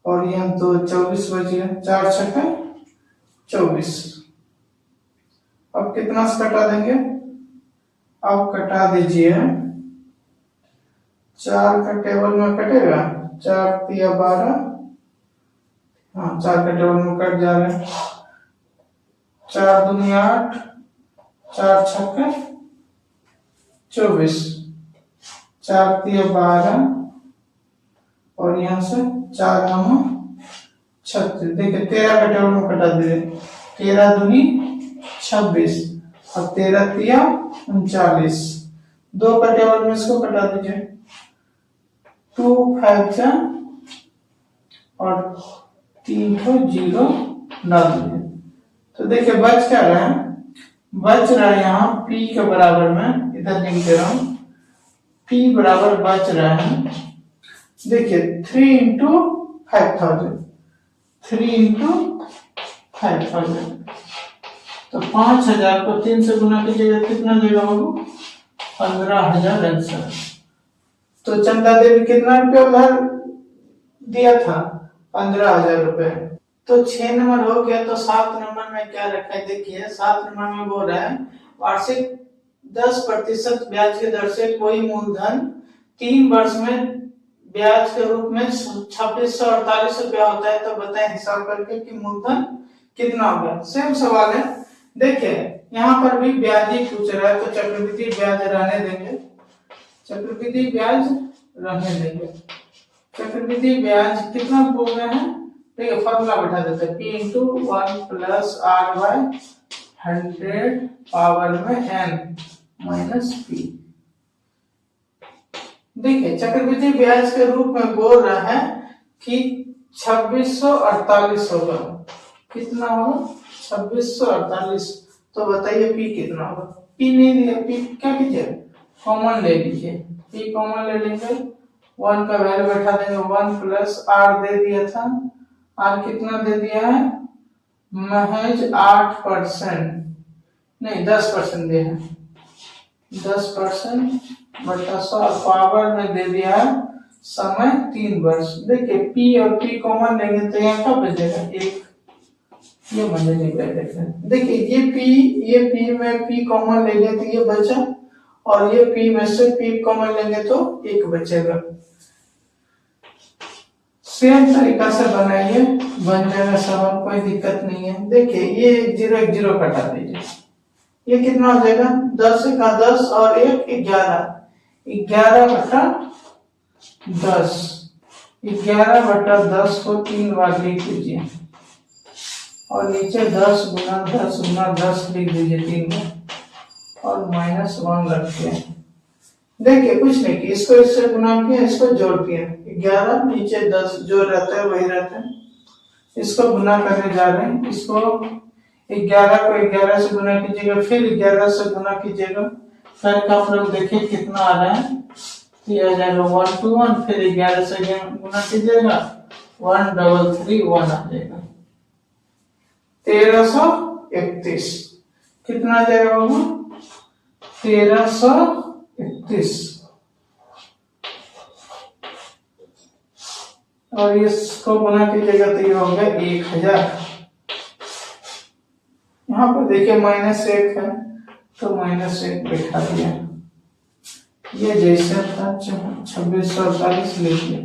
और यहाँ तो 24 बच गया, 4 छक्का 24। अब कितना से कटा देंगे, अब कटा दीजिए, 4 का टेबल में कटेगा, 4 तिया 12, हाँ 4 का टेबल में कट जा रहे हैं, 4 दूनी 8, 4 छक्का 24, 4 तिया 12 और यहाँ से 4 9 36। देखिए 13 का टेबल में कटा दीजिए, 13 दूनी 26 और 13 तिया 39, 2 का टेबल में इसको कटा दीजिए, 2 5 जा और 3 को 0 डाल दीजिए। तो देखिए बच क्या रहा है, बच रहा है यहाँ p के बराबर में, इधर लिख दे रहा हूं, p बराबर बच रहा है, देखिए 3 इंटू 5000, 3 इंटू 5000, तो 5000 को 3 से गुना कीजिएगा कितना देगा बाबू, 15,000 आंसर। तो चंदा देवी कितना रुपया उधार दिया था, 15,000 रुपए। तो 6 नंबर हो गया। तो 7 नंबर में क्या रखा है, देखिए 7 नंबर में बोल रहा है वार्षिक 10% ब्याज की दर से कोई मूलधन 3 वर्ष में ब्याज के रूप में 2648 रुपया होता है, तो बताएं हिसाब करके कि मूलधन कितना होगा। सेम सवाल है, देखिए यहाँ पर भी ब्याज ही पूछ रहा है, तो चक्रवृद्धि ब्याज रहने देंगे, चक्रवृद्धि ब्याज रहने देंगे। चक्रवृद्धि ब्याज कितना बोल रहे हैं, ठीक है फॉर्मूला बैठा देते हैं, p into 1 plus r by 100 power में n माइनस p। देखिए चक्रवृद्धि ब्याज के रूप में बोल रहा है कि 2648 होगा, कितना होगा 2648। तो बताइए p कितना होगा, p नहीं दिया, p क्या कीजिए कॉमन ले लीजिए, p कॉमन ले लेंगे, 1 का वैल्यू बैठा देंगे, 1 प्लस r दे दिया था, r कितना दे दिया है, महज 8% नहीं 10% दिया है, 10% बटा 100 पावर में दे दिया है समय 3 वर्ष। देखिए p और p कॉमन लेंगे तो यहाँ क्या बचेगा 1, ये मजे नहीं बैठेगा। देखिए ये p में p कॉमन लेंगे तो ये बचा, और ये p में से p कॉमन लेंगे तो 1 बचेगा। सेम तरीका से बनाइए, बन जाएगा सवाल, कोई दिक्कत नहीं है। देखिए ये 0 0 कटा दीजिए, ये कितना हो जाएगा 10 का 10 और 1 11, 11 बटा 10, 11 बटा 10 को 3 बार लिख दीजिए और नीचे 10 गुना 10 गुना 10 लिख दीजिए 3 बार और -1 रखिए। देखिए कुछ नहीं कि इसको इससे गुना किया, इसको जोड़ दिया, 11 नीचे 10 जो रहता है वही रहता है, इसको गुना करने जा रहे हैं, इसको 11 को 11 से गुना कीजिएगा, फिर 11 से गुना कीजिएगा, फिर आप लोग देखिए कितना आ रहा है, ये आ जाएगा 1 2 1, फिर 11 से गुना कीजिएगा 1331 आ जाएगा 1331। कितना आ जाएगा बाबू 1331, और इसको गुना कीजिएगा तो ये हो गया 1000। यहाँ पर देखिए -1 है तो -1 बैठा दिया, ये जैसा था 2648 लिखिए।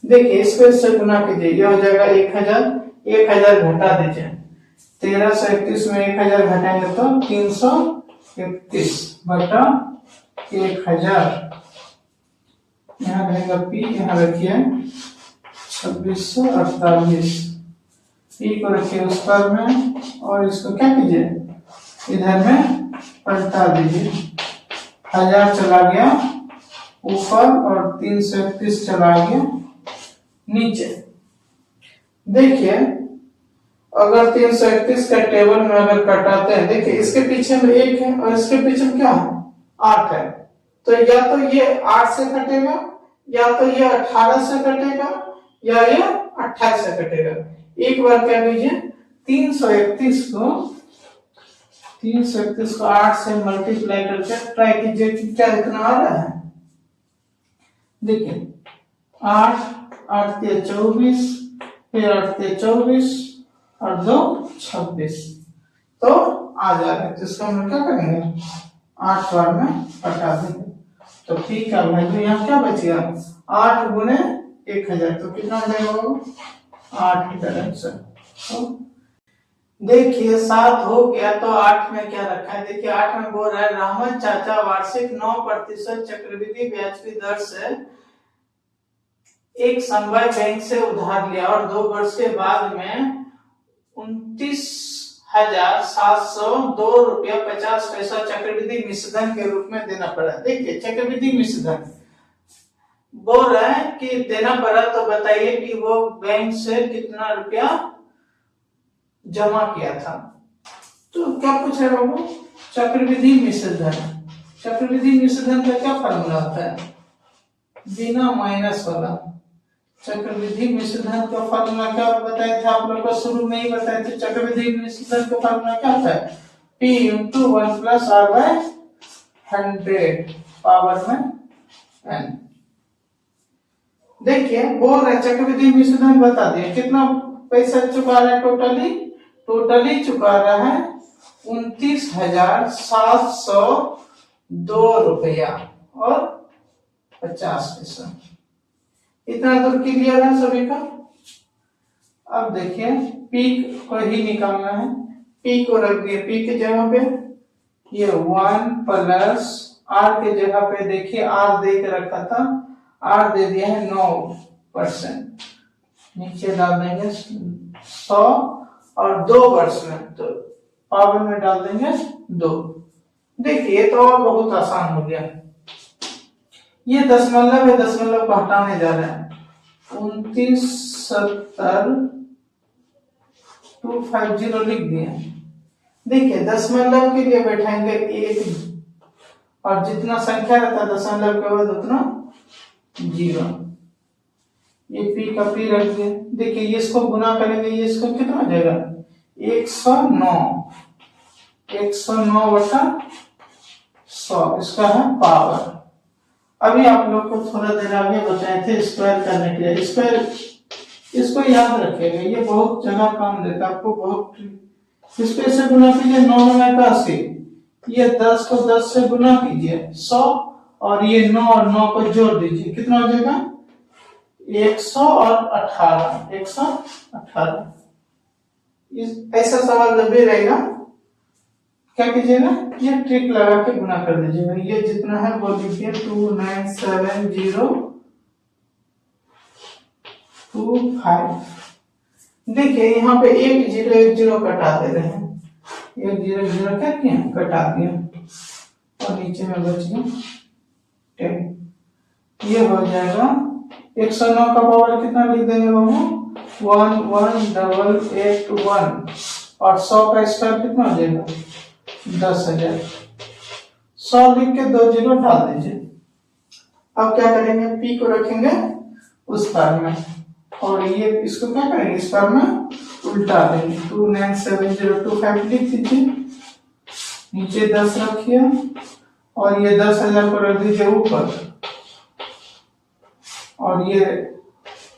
देखिए इसको इससे गुना कीजिए, ये हो जाएगा 1000, 1000 घटा दीजिए, 1331 में 1000 घटाएंगे तो 331 बटा 1000, यहाँ रहेगा p, यहाँ रखिए 2648, p को रखिए उस पर में और इसको क्या कीजिए इधर में पलटा दीजिए, 1000 चला गया ऊपर और 331 चला गया नीचे। देखिए अगर 331 का टेबल में अगर कटाते हैं, देखिए इसके पीछे में 1 है और इसके पीछे में क्या है 8 है, तो या तो ये 8 से कटेगा या तो ये 18 से कटेगा या ये 28 से कटेगा। एक बार क्या कीजिए 331 को 8 से मल्टीप्लाई करके ट्राई कीजिए कि क्या इतना आ रहा है। देखिए 8 8 के 24, फिर 8 के 24 और 2 26 तो आ जा रहा है। तो इसका हम क्या करेंगे 8 बार में कटा देंगे। तो ठीक है भाई, तो यहाँ क्या बचेगा 8 गुने 1000 तो कितना आ जाएगा 8000 आंसर। तो देखिए 7 हो गया, तो 8 में क्या रखा है। देखिए 8 में बोल रहा है रहमत चाचा वार्षिक 9% चक्रवृद्धि ब्याज की दर से एक समवाय बैंक से उधार लिया और 2 वर्ष के बाद में 29,702.50 चक्रवृद्धि मिश्रधन के रूप में देना पड़ा। देखिए चक्रवृद्धि मिश्रधन बोल रहा है कि देना पड़ा, तो बताइए कि वो बैंक से कितना रुपया जमा किया था। तो क्या पूछ रहे बाबू चक्रवृद्धि मिश्रधन। चक्रवृद्धि मिश्रधन का क्या फॉर्मूला होता है बिना माइनस वाला। चक्रवृद्धि मिश्रधन का फॉर्मूला क्या बताया था आप लोग को शुरू में ही बताया था। चक्रवृद्धि मिश्रधन का फॉर्मूला क्या होता है P × 1 + R/100 पावर में n। देखिए बोल रहे चक्रवृद्धि मिश्रधन बता दिए कितना पैसा चुका रहा है। टोटली चुका रहा है 29,702 रुपया और 50 पैसा। इतना तो क्लियर है सभी का। अब देखिए पी को ही निकालना है। पी को रख दिए पी की जगह पे, ये 1 + आर के जगह पे देखिए आर दे के रखा था, आर दे दिया है 9%। नीचे डाल देंगे 100 और 2 वर्ष में तो पावर में डाल देंगे 2। देखिए तो बहुत आसान हो गया। ये दशमलव है, दशमलव को हटाने जा रहे हैं। 29,70,250 लिख दिए। देखिए दशमलव के लिए बैठाएंगे 1 और जितना संख्या रहता है दशमलव के बाद उतना 0। ये पी का पी रख दिए। देखिए ये इसको गुना करेंगे, ये इसको कितना हो जाएगा 109 109/100 इसका है पावर। अभी आप लोग को थोड़ा देर आगे बताए थे स्क्वायर करने के लिए। स्क्वायर इसको याद रखिएगा, ये बहुत जगह काम देता है आपको। बहुत इसको ऐसे गुना कीजिए 9 × 80, ये 10 को 10 से गुना कीजिए 100 और ये 9 और 9 को जोड़ दीजिए कितना हो जाएगा 118। 118 ऐसा सवाल जब भी रहेगा क्या कीजिएगा ये ट्रिक लगा के गुना कर दीजिएगा। ये जितना है वो लिखिए 297025। देखिए यहाँ पे 1 0 1 0 कटा दे रहे हैं। 1 0 0 क्या किया कटा दिया और नीचे में बच गया 10। ये हो जाएगा 109 का पावर कितना लिख देंगे बाबू 11881 और 100 का स्क्वायर कितना हो जाएगा 10,000। 100 लिख के 2 0 डाल दीजिए। अब क्या करेंगे पी को रखेंगे उस पार में और ये इसको क्या करेंगे इस पार में उल्टा देंगे। 297025 लिख दीजिए, नीचे 10 रखिए और ये 10,000 को रख दीजिए ऊपर और ये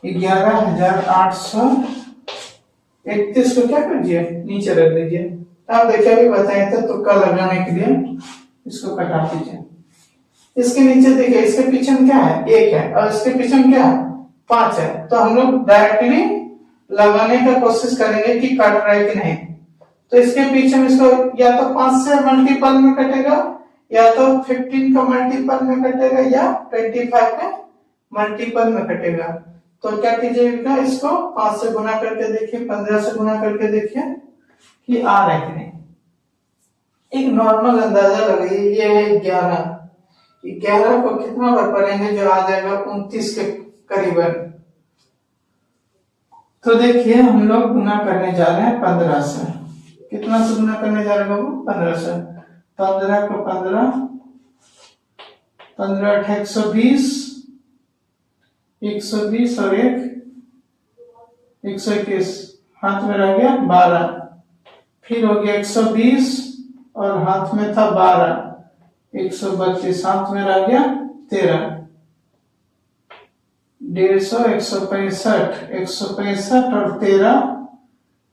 11,831 को क्या कीजिए नीचे रख दीजिए। आप देखिए अभी बताए थे तुक्का लगाने के लिए इसको कटा दीजिए। इसके नीचे देखिए इसके पीछे में क्या है 1 है और इसके पीछे में क्या है 5 है। तो हम लोग डायरेक्टली लगाने का कोशिश करेंगे कि कट रहा है कि नहीं। तो इसके पीछे में इसको या तो 5 से मल्टीपल में कटेगा या तो 15 का मल्टीपल में कटेगा या 25 के मल्टीपल में कटेगा। तो क्या कीजिएगा इसको 5 से गुना करके देखिए 15 से गुना करके देखिए कि आ रहा है कि नहीं। एक नॉर्मल अंदाजा लगाइए ये है 11 को कितना बार पढ़ेंगे जो आ जाएगा 29 के करीबन। तो देखिए हम लोग गुना करने जा रहे हैं 15 से। कितना से गुना करने जा रहे हैं बाबू 15 से। 15 को 15 15 × 120 120 और 121, हाथ में रह गया 12, फिर हो गया 120 और हाथ में था 12, 132 हाथ में रह गया 13, 150, 165, 165 और 13,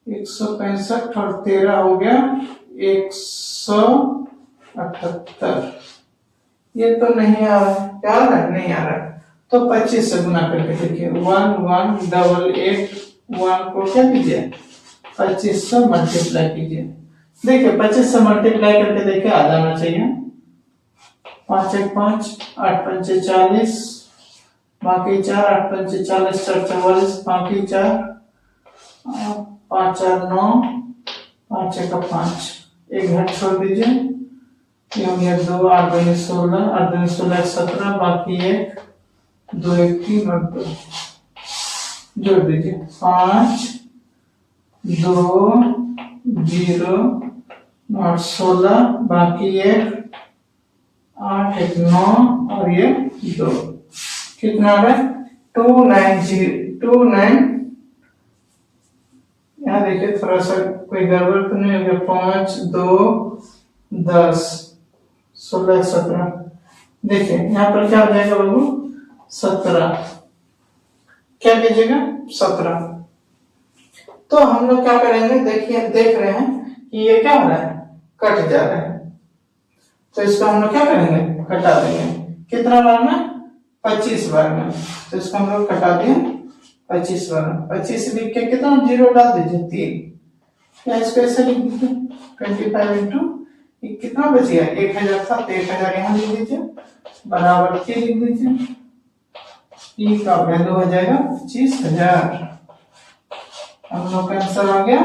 165 और 13 हो गया 178। ये तो नहीं आ रहा है, क्या आ रहा है? नहीं आ रहा है। तो 25 से गुना करके देखिए, 1188 को क्या कीजिए, 25 से मल्टीप्लाई कीजिए। देखिए 25 से मल्टीप्लाई करके देखिए आ जाना चाहिए। 5 1 5, 8 5 40, बाकी 4, 8 5 40, 4 44, बाकी 4, 5 4 9, 5 1 5, एक घट छोड़ दीजिए, ये हो गया 2, 8 2 16, 8 2 16 17, बाकी 1 2 1 3 और 2 जोड़ दीजिए, 5 2 0 और 16, बाकी 1 8 1 9 और ये 2, कितना है 290 यहाँ देखिए थोड़ा सा कोई गड़बड़ तो नहीं हो गया, 5 2 10 16 17, देखिए यहाँ पर क्या हो जाएगा बाबू 17, क्या कीजिएगा 17। तो हम लोग क्या करेंगे, देखिए देख रहे हैं कि ये क्या हो रहा है, कट जा रहा है, तो इसको हम लोग क्या करेंगे, कटा देंगे। कितना बार में, 25 बार में, तो इसको हम लोग कटा दिए 25 बार में। 25 लिख के कितना जीरो डाल दीजिए 3, या इसको ऐसे लिख दीजिए 25 इंटू कितना बच गया 1000 था, तो 1000 यहाँ लिख दीजिए, बराबर 3 लिख दीजिए, ई का वैल्यू हो जाएगा 25000। हम लोग का आंसर आ गया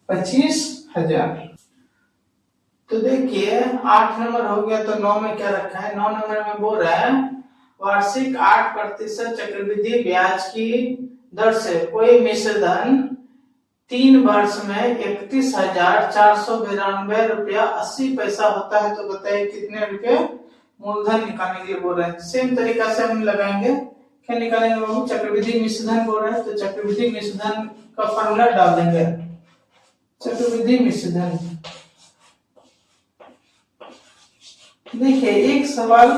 25000। तो देखिए 8 नंबर हो गया, तो 9 में क्या रखा है, 9 नंबर में बोल रहा है वार्षिक 8% चक्रवृद्धि ब्याज की दर से कोई मिश्रधन 3 वर्ष में 31,492 रुपया 80 पैसा होता है, तो बताइए कितने रुपए मूलधन निकालने के लिए बोल रहे हैं। सेम तरीका से हम लगाएंगे, क्या निकालेंगे बाबू, चक्रवृद्धि मिश्रधन बोल रहे हैं, तो चक्रवृद्धि मिश्रधन का फॉर्मूला डाल देंगे, चक्रवृद्धि मिश्रधन। देखिए एक सवाल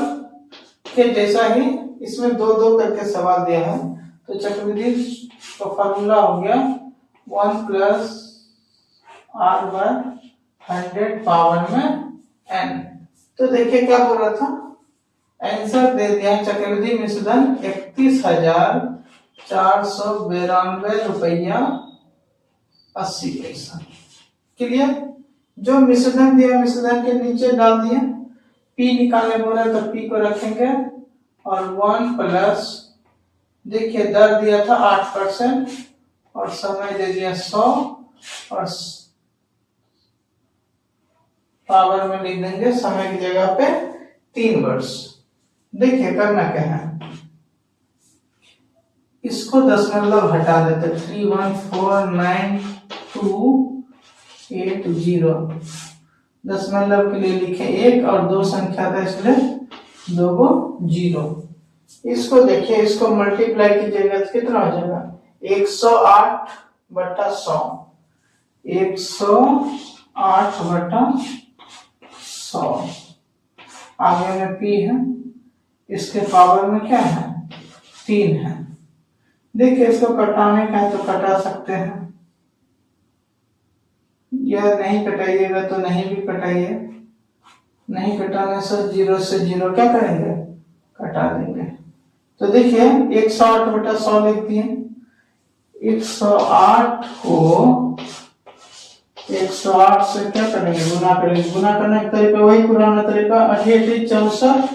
के जैसा ही इसमें दो दो करके सवाल दिया है, तो चक्रवृद्धि का फॉर्मूला हो गया 1 + r/100 पावर में n। तो देखिए क्या बोल रहा था, आंसर दे दिया चक्रवृद्धि मिश्रधन 31,492 रुपया 80 पैसा। क्लियर, जो मिश्रधन दिया मिश्रधन के नीचे डाल दिया, P निकालने बोला तो P को रखेंगे, और 1 प्लस, देखिए दर दिया था 8% और समय दे दिया 100, और पावर में लिख देंगे समय की जगह पे 3 वर्ष। देखिए करना क्या है, इसको दशमलव हटा देते, 3149280, दशमलव के लिए लिखे 1 और 2 संख्या था इसलिए 2 को 0। इसको देखिए, इसको मल्टीप्लाई कीजिएगा तो कितना हो जाएगा 108/100, 108/100। आगे में P है, इसके पावर में क्या है 3 है। देखिए इसको कटाने का है तो कटा सकते हैं, या नहीं कटाइएगा तो नहीं भी कटाइए, नहीं कटाने से 0 से 0 क्या करेंगे, कटा देंगे। तो देखिए 108/100 लिख दिए, 108 को 108 से क्या करेंगे, गुना करेंगे। गुना करने का तरीका वही पुराना तरीका, 88 64,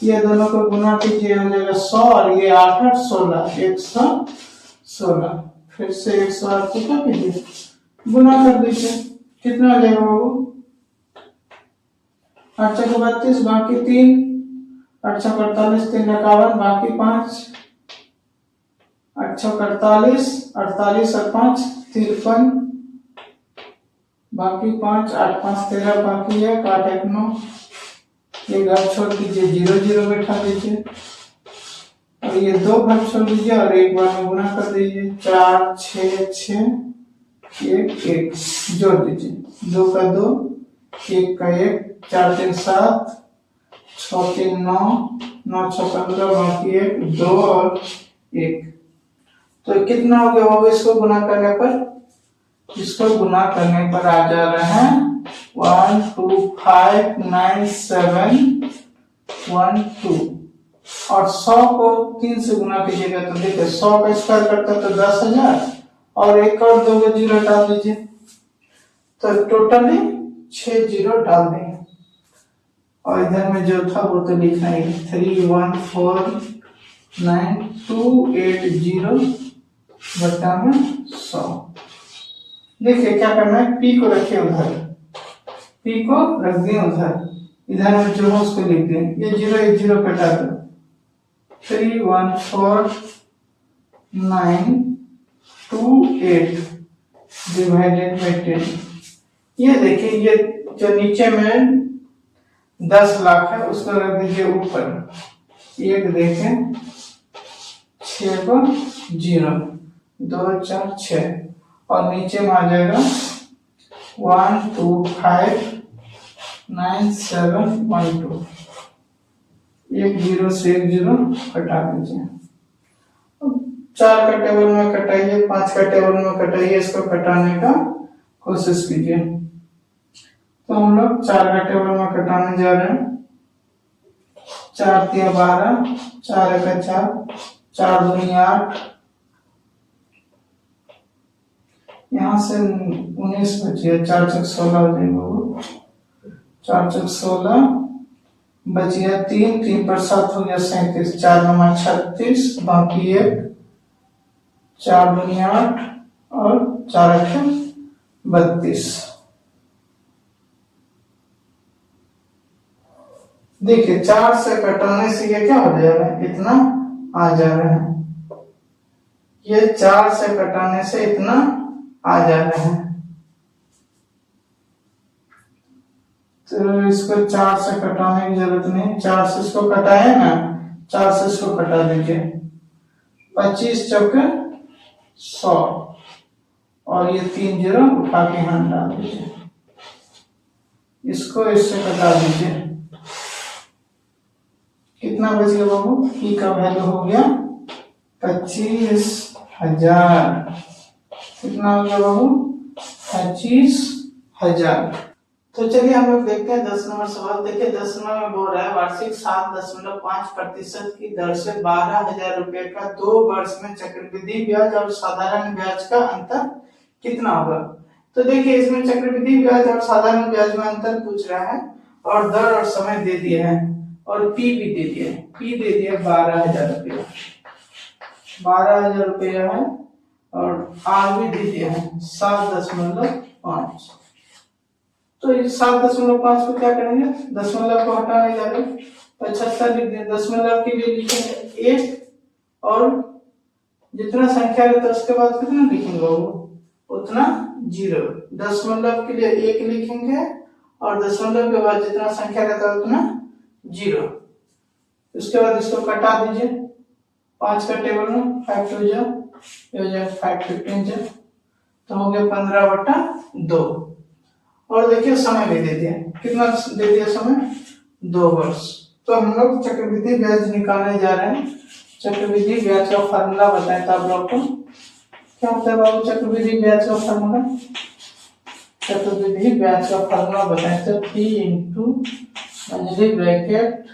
ये दोनों को गुना कीजिए हो जाएगा 100, और ये 8 8 16 116। फिर से 108 को क्या कीजिए, गुना कर दीजिए, कितना आ जाएगा बाबू 8 × 32, बाकी 3, 8 × 48, 3 × 51, बाकी 5, 8 × 48, 48 और 5 53, बाकी 5, 8 5 13, बाकी 1 8 1 9, ये घर छोड़ दीजिए, 0 0 बैठा दीजिए, और ये 2 भाग छोड़ दीजिए और एक बार में गुना कर दीजिए। 4 6 6 1 1 जोड़ दीजिए। 2 का 2, 1 का 1, 4 3 7, 6 3 9, 9 6 15, बाकी 1 2 और 1। तो कितना हो गया होगा इसको गुना करने पर? इसको गुना करने पर आ जा रहे हैं 1 2 5 9 7 1 2। और 100 को 3 से गुना कीजिएगा तो देखिए 100 का स्क्वायर करता तो 10,000 और एक और 2 जीरो डाल दीजिए तो टोटली 6 जीरो डाल देंगे। और इधर में जो था वो तो लिखना है 3149280 बटा में 100। देखिए क्या करना है, पी को रखे उधर, पी को रख दिए उधर, इधर में जो है उसको लिख दें। ये 0 1 0 कटा दो, 3149280 डिवाइडेड बाय 10। ये देखिए ये जो नीचे में 10 लाख है उसको रख दीजिए ऊपर। एक देखें 6 को 0 2 4 6 और नीचे में आ जाएगा 1 2 5 9 7 1 2। एक 0 से एक 0 कटा दीजिए। 4 का टेबल में कटाइए, 5 का टेबल में कटाइए, इसको कटाने का कोशिश कीजिए। तो हम लोग 4 का टेबल में कटाने जा रहे हैं। 4 3 12, 4 1 4, 4 2 8, यहाँ से 19 बचिए, 4 4 16 हो जाएगा, 4 4 16 बचिए, 3 3 पर 7 हो गया 37, 4 9 36, बाकी 1 4 2 8 और 4 8 32। देखिए 4 से कटाने से ये क्या हो जाएगा, इतना आ जा रहा है। ये 4 से कटाने से इतना आ जा रहे हैं। तो इसको 4 से कटाने की जरूरत नहीं, 4 से इसको कटाए ना, 4 से इसको कटा दीजिए। 25 चौके 100 और ये 3 जीरो उठा के यहाँ डाल दीजिए। इसको इससे कटा दीजिए। कितना बच गया बाबू? पी का वैल्यू हो गया 25,000। कितना हो गया बाबू? 25,000। तो चलिए हम लोग देखते हैं 10 नंबर सवाल। देखिए 10 नंबर में बोल रहा है वार्षिक 7.5% की दर से 12,000 रुपए का 2 वर्ष में चक्रवृद्धि ब्याज और साधारण ब्याज का अंतर कितना होगा। तो देखिए इसमें चक्रवृद्धि ब्याज और साधारण ब्याज में अंतर पूछ रहा है और दर और समय दे दिया है और पी भी दे दिया है। पी दे दिया 12,000 रुपया, 12,000 रुपया है और आर भी दे दिया है 7.5। तो इस 7.5 को क्या करेंगे, दशमलव को हटाने जा रहे हैं, 75 लिख दें। दशमलव के लिए लिखेंगे 1 और जितना संख्या रहता है उसके बाद कितना लिखेंगे वो उतना 0। दशमलव के लिए 1 लिखेंगे और दशमलव के बाद जितना संख्या रहता है उतना 0। उसके बाद इसको कटा दीजिए 5 का टेबल में, 5 2 जा, ये हो जाए 5 15 जा, तो हो गया 15/2। और देखिए समय भी दे दिया, कितना दे दिया समय, 2 वर्ष। तो हम लोग चक्रवृद्धि ब्याज निकालने जा रहे हैं। चक्रवृद्धि ब्याज का फार्मूला बताएं तो आप लोग को क्या होता है बाबू चक्रवृद्धि ब्याज का फार्मूला? चक्रवृद्धि ब्याज का फार्मूला बताएं तो P into Anjali bracket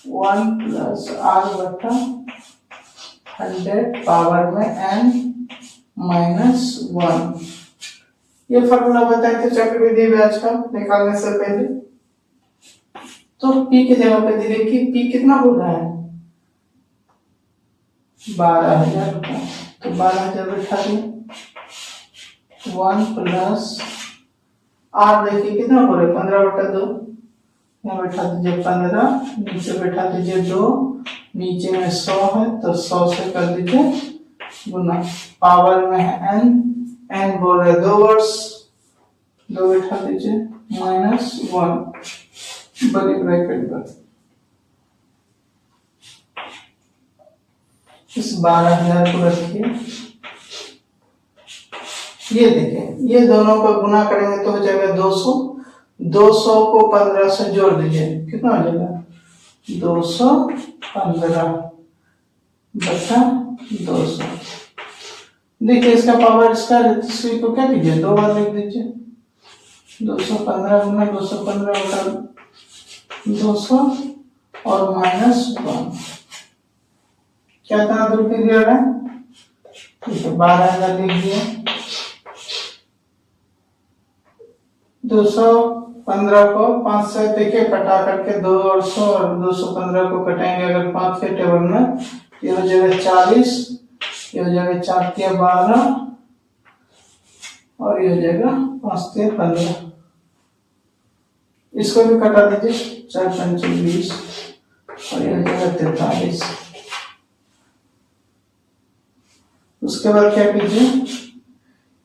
1 plus R बटा 100 पावर में n माइनस 1। ये फार्मूला बताए थे चक्रवृद्धि ब्याज का निकालने से पहले। तो P की जगह पे दे कि P कितना बोल रहा है, 12,000 रुपया, तो 12,000 बैठा दिए। 1 प्लस R देखिए कितना बोल रहे 15/2, यहाँ बैठा दीजिए 15, नीचे बैठा दीजिए 2, नीचे में 100 है तो 100 से कर दीजिए गुना, पावर में है n, n बोल रहे 2 वर्ष, 2 बैठा दीजिए माइनस 1 बड़ी ब्रैकेट पर। इस 12,000 को रखिए। ये देखें, ये दोनों को गुना करेंगे तो हो जाएगा 200। 200 को 15 से जोड़ दीजिए, कितना हो जाएगा 215 बटा 200। देखिए इसका पावर स्क्वायर है, इसी को क्या कीजिए 2 बार लिख दीजिए। 215 गुना 215 बटा 200 और -1 क्या था दूर की दिया है, ठीक है 12,000 लिख दिए। 215 को 5 से देखिए कटा करके 200 और 215 को कटाएंगे अगर 5 के टेबल में, ये हो जाएगा 40, ये हो जाएगा 4 के 12 और ये हो जाएगा 5 के 15। इसको भी कटा दीजिए, 4 5 20 और ये हो जाएगा 43। उसके बाद क्या कीजिए,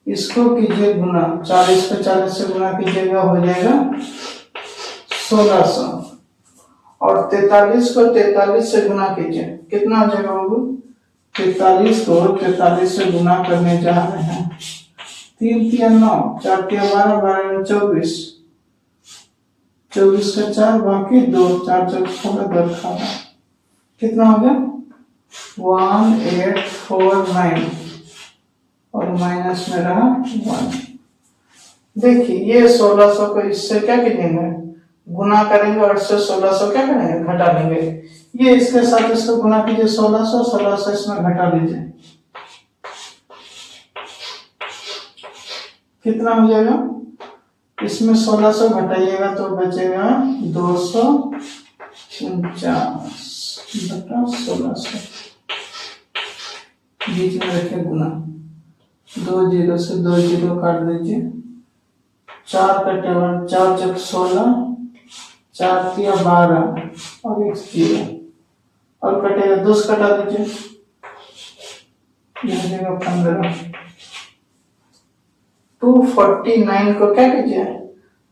इसको कीजिए गुना, 40 को 40 से गुना कीजिएगा हो जाएगा 1600 और 43 को 43 से गुना कीजिए, कितना हो जाएगा बाबू 43 को 43 से गुना करने जा रहे हैं। 3 3 9, 4 3 12, 12 24, 24 का 4 बाकी 2, 4 4 16 2 18, कितना हो गया 1849 और माइनस में रहा 1। देखिए ये 1600 को इससे क्या कीजिएंगे गुना करेंगे और इससे 1600 क्या करेंगे घटा लेंगे। ये इसके साथ इसको गुना कीजिए 1600, 1600 इसमें घटा लीजिए, कितना हो जाएगा, इसमें 1600 घटाइएगा तो बचेगा 249 बटा 1600, बीच में रखे गुना, 2 0 से 2 0 काट दीजिए। 4 का टेबल 4 चक 16, 4 तिया 12 और 1 0 और कटेगा 2 से कटा दीजिए, ये हो जाएगा 15। 249 को क्या कीजिए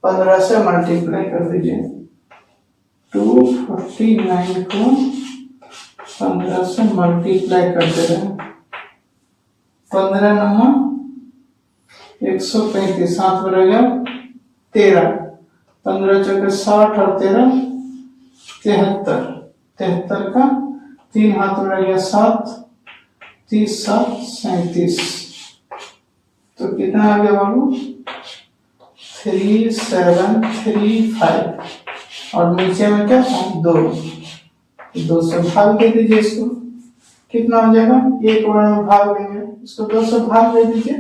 15 से मल्टीप्लाई कर दीजिए। 249 को 15 से मल्टीप्लाई कर दे रहे हैं, 15 नंबर 135, 7 बनेगा 13, 15 चौके 60 और 13 73, 73 का 3 हाथ में रह गया 7, 30 7 37, तो कितना आ गया बाबू 3735 और नीचे में क्या था 2 से भाग दे दीजिए इसको, कितना हो जाएगा, एक बार में भाग देंगे इसको 2 से भाग दे दीजिए।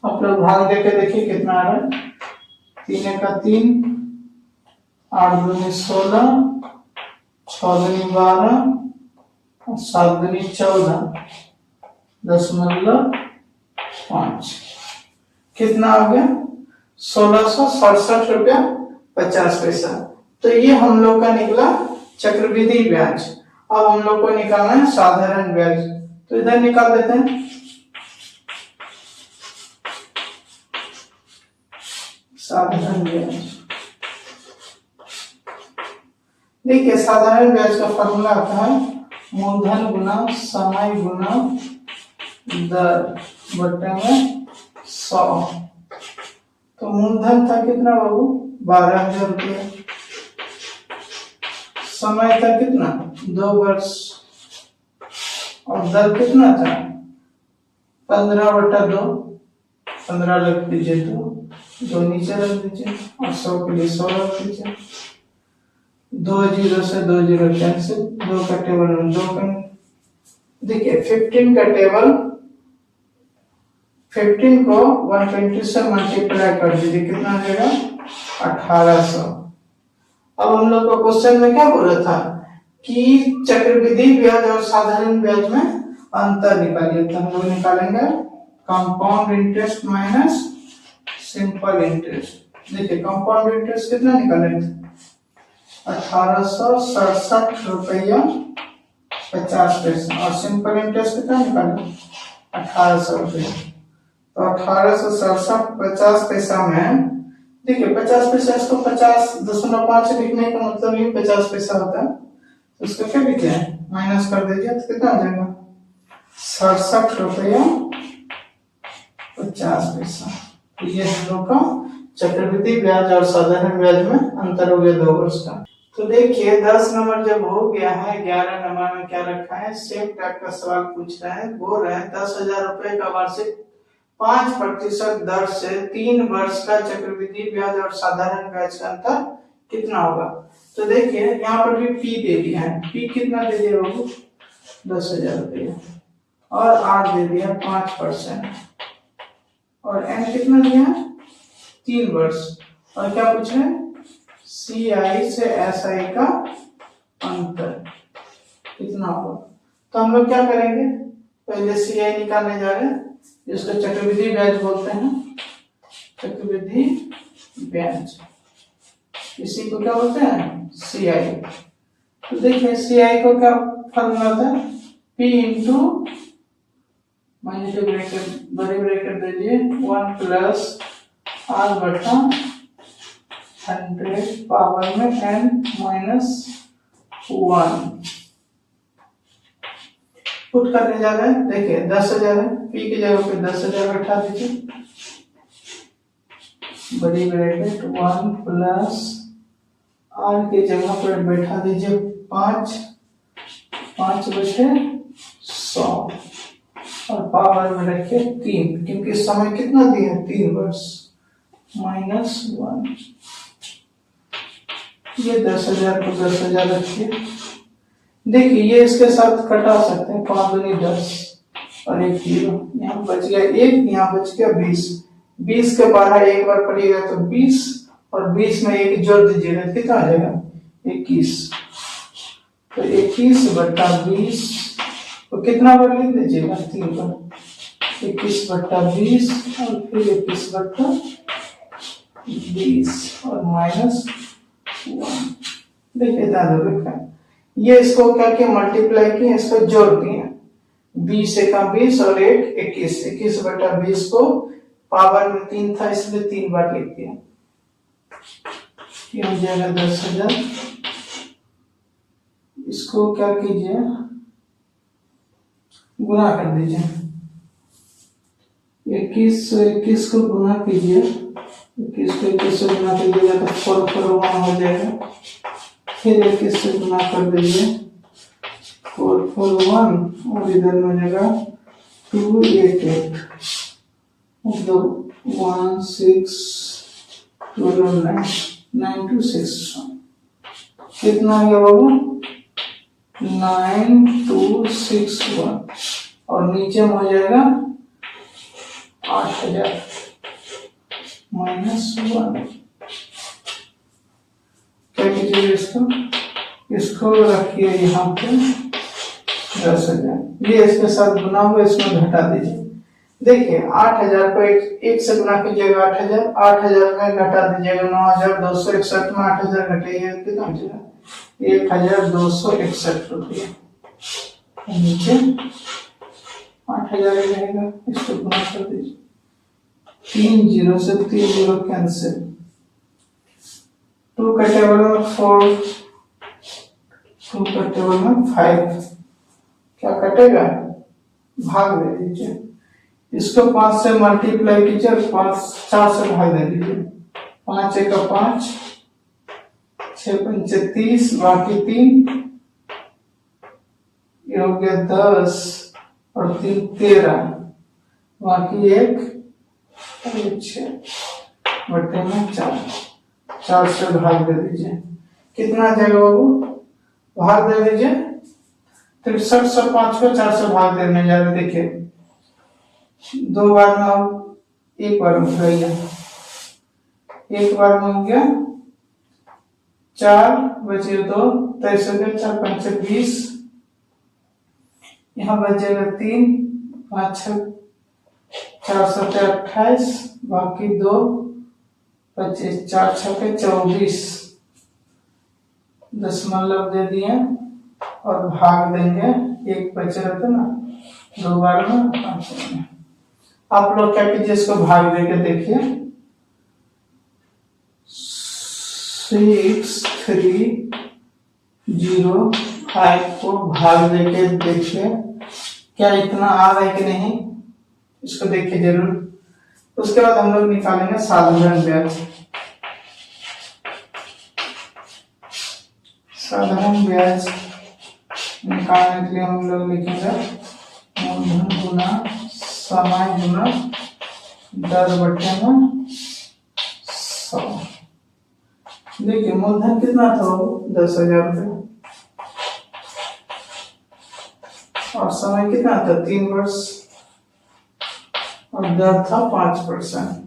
आप लोग भाग देके देखिए कितना आ रहा है, 3 का 3, 8 दूनी 16, 6 दूनी 12 और 7 दूनी 14, 10.5, कितना आ गया 1667 रुपया 50 पैसा। तो ये हम लोग का निकला चक्रवृद्धि ब्याज। अब हम लोग को निकालना है साधारण ब्याज, तो इधर निकाल देते हैं। साधारण ब्याज, देखिए साधारण ब्याज का फॉर्मूला आता है मूलधन गुना समय गुना दर बटे में 100। तो मूलधन था कितना बाबू 12,000 रुपया, समय था कितना 2 वर्ष और दर कितना था 15/2, 15 रख दीजिए, 2 नीचे रख दीजिए और 100 के लिए 100 रख दीजिए। 2 0 से 2 0 कैंसिल, 2 का टेबल में 2 का, देखिए 15 का टेबल 15 को 120 से मल्टीप्लाई कर दीजिए, कितना हो जाएगा 1800। अब हम लोग को क्वेश्चन में क्या बोला था कि चक्रवृद्धि ब्याज और साधारण ब्याज में अंतर निकालिए, तो हम लोग निकालेंगे compound interest minus simple interest. देखिए कंपाउंड इंटरेस्ट कितना निकाले थे 1867 रुपया 50 पैसा और सिंपल इंटरेस्ट कितना निकाले 1800 रुपया। तो 1867 50 पैसा में देखिए 50 पैसा, इसको 50.5 लिखने का मतलब ये 50 पैसा होता है, तो इसको क्या लिखे माइनस कर दीजिए तो कितना आ जाएगा ₹67.50। तो ये हम लोग का चक्रवृद्धि ब्याज और साधारण ब्याज में अंतर हो गया 2 वर्ष का। तो देखिए 10 नंबर जब हो गया है, 11 नंबर में क्या रखा है, सेम टाइप का सवाल पूछ रहा है। बोल रहा है 10,000 रुपए का वार्षिक 5% दर से 3 वर्ष का चक्रवृद्धि ब्याज और साधारण ब्याज का अंतर कितना होगा। तो देखिए यहाँ पर भी पी दे दिया है, पी कितना दे दिया बाबू, 10,000 रुपये, और आर दे दिया 5%, और एन कितना दिया है, 3 वर्ष, और क्या पूछ रहे हैं, सी आई से एस आई का अंतर कितना होगा। तो हम लोग क्या करेंगे, पहले सी आई निकालने जा रहे हैं, जिसको चक्रवृद्धि ब्याज बोलते हैं, चक्रवृद्धि ब्याज, इसी को क्या बोलते हैं, सी आई। तो देखिए सी आई को क्या फॉर्मूला होता है, पी इंटू बड़े ब्रैकेट दीजिए 1 प्लस आर बटा 100 पावर में n माइनस 1 पुट करने जा रहे हैं। देखिए 10,000 है, पी की जगह पे 10,000 बैठा दीजिए, बड़ी ब्रैकेट 1 प्लस आर की जगह पर बैठा दीजिए 5 बचे 100, और पावर में रखिए 3, क्योंकि समय कितना दिया है, 3 वर्ष, माइनस 1। ये 10,000 को 10,000 रखिए। देखिए ये इसके साथ कटा सकते हैं, 5 दूनी 10 और 1 0, यहाँ बच गया 1, यहाँ बच गया 20। 20 के बाहर एक बार पड़ेगा तो 20, और 20 में 1 जोड़ दीजिएगा, कितना आ जाएगा, 21। तो 21 बटा 20 तो कितना बार लिख दीजिएगा, 3 बार, 21 बटा 20 और फिर 21 बटा 20 और माइनस 1। देखिए दादा लिखा है, ये इसको क्या किया, मल्टीप्लाई किया, इसको जोड़ दिया, 20 का 20 और 1 21, 21 बटा 20 को पावर में 3 था इसलिए 3 बार लिख दिया, ये हो जाएगा 10,000। इसको क्या कीजिए, गुना कर दीजिए, 21 को गुना कीजिए, 21 को 21 से गुना कीजिएगा तो 441 हो जाएगा, फिर 21 से गुना कर दीजिए 441, और इधर में जाएगा 288, मतलब 16209 कितना आ गया बाबू, 9261, और नीचे में हो जाएगा 8,000 माइनस 1। क्या कीजिए, इसको रखिए यहाँ पे 10,000, ये इसके साथ गुना हुआ, इसमें घटा दीजिए। देखिए 8,000 को एक से गुना कीजिएगा 8,000, 8,000 में घटा दीजिएगा 9,261 में 8,000 घटाइए कितना बचेगा, 1,261 रुपये, नीचे 8,000 रहेगा, इसको गुना कर दीजिए, 3 0 से 3 0 कैंसिल, 2 का टेबल में 4, 2 का टेबल में 5, क्या कटेगा, भाग दे दीजिए, इसको 5 से मल्टीप्लाई कीजिए और 4 से भाग दे दीजिए, 5 का 5, 6 पंचे 30, बाकी 3, ये हो गया 10 और 3 13, बाकी 1 और 6 बटे में 4 से भाग दे दीजिए, कितना आ जाएगा बाबू, भाग दे दीजिए, 63 से 5 को 4 से भाग देने जा रहे, देखिए 2 बार में, एक बार में हो गया, एक बार में हो गया 4 बचे 2, 23 हो गया, 4 पंचे 20, यहाँ बचेगा 3, 5 6 4 7 28, बाकी 2 25, 4 6 24, दशमलव दे दिए और भाग देंगे, एक बचे रहते ना 2 बार में 5 में। आप लोग क्या कीजिए, इसको भाग देके देखिए, 6305 को भाग देके देखिए क्या इतना आ रहा है कि नहीं, इसको देखिए जरूर। उसके बाद हम लोग निकालेंगे साधारण ब्याज। साधारण ब्याज निकालने के लिए हम लोग लिखेंगे मूलधन गुना समय गुना दर बटे में 100। देखिए मूलधन कितना था, 10,000 रुपये, और समय कितना था, 3 वर्ष, और दर था 5%।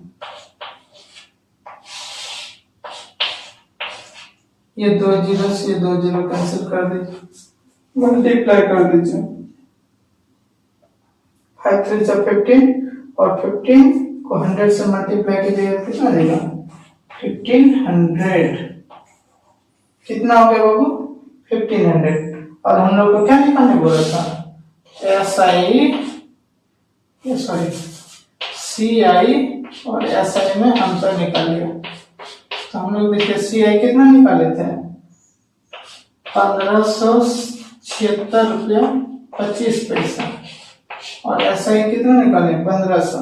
ये 2 जीरो से 2 जीरो कैंसिल कर दीजिए, मल्टीप्लाई कर दीजिए। 5 3 जा 15, और 15 को 100 से मल्टीप्लाई कीजिए कितना देगा, 1500। कितना हो गया बाबू, 1500। और हम लोग को क्या निकालने बोला था, CI और SI में अंतर निकालिए। तो हम लोग देखिए CI कितना निकाले थे, 1576 रुपया 25 पैसा, और SI कितना निकाले, 1500।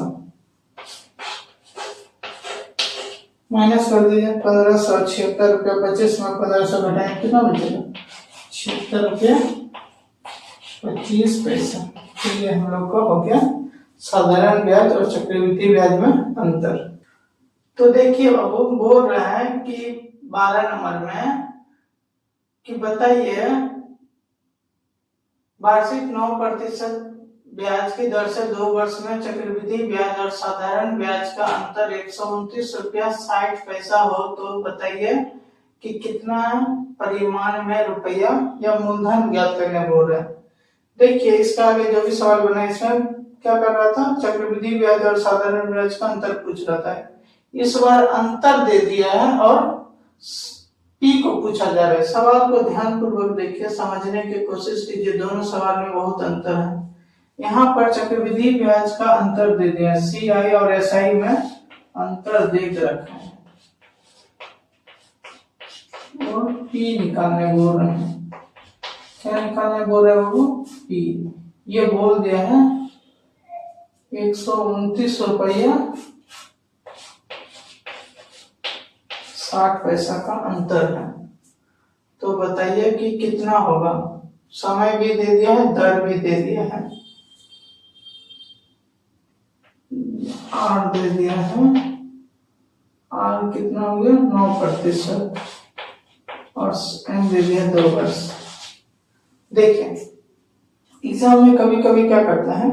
माइनस कर दीजिए, 1576 रुपया 25 में 1500 घटाएं कितना बचेगा, 76 रुपया 25 पैसा। तो ये हम लोग का हो गया साधारण ब्याज और चक्रवृद्धि ब्याज में अंतर। तो देखिए बाबू बोल रहा है कि 12 नंबर में कि बताइए वार्षिक 9% ब्याज की दर से 2 वर्ष में चक्रवृद्धि ब्याज और साधारण ब्याज का अंतर 129 रुपया 60 पैसा हो, तो बताइए कि कितना परिमाण में रुपया या मूलधन ज्ञात करने बोल रहे हैं। देखिए इसका आगे जो भी सवाल बना है इसमें क्या कर रहा था, चक्रवृद्धि ब्याज और साधारण ब्याज का अंतर पूछ रहा था। इस बार अंतर दे दिया है और P को पूछा जा रहा है। सवाल को ध्यान पूर्वक देखिए, समझने की कोशिश कीजिए, दोनों सवाल में बहुत अंतर है। यहाँ पर चक्रवृद्धि ब्याज का अंतर दे दिया, CI और SI में अंतर दे रखा है, और P निकालने बोल रहे हैं। क्या निकालने बोल रहे हो, P। ये बोल दिया है 129 रुपया 60 पैसा का अंतर है। तो बताइए कि कितना होगा, समय भी दे दिया है, दर भी दे दिया है, R दे दिया है, R कितना हो गया 9%, और M दे दिया 2 वर्ष। देखिए एग्जाम में कभी कभी क्या करता है,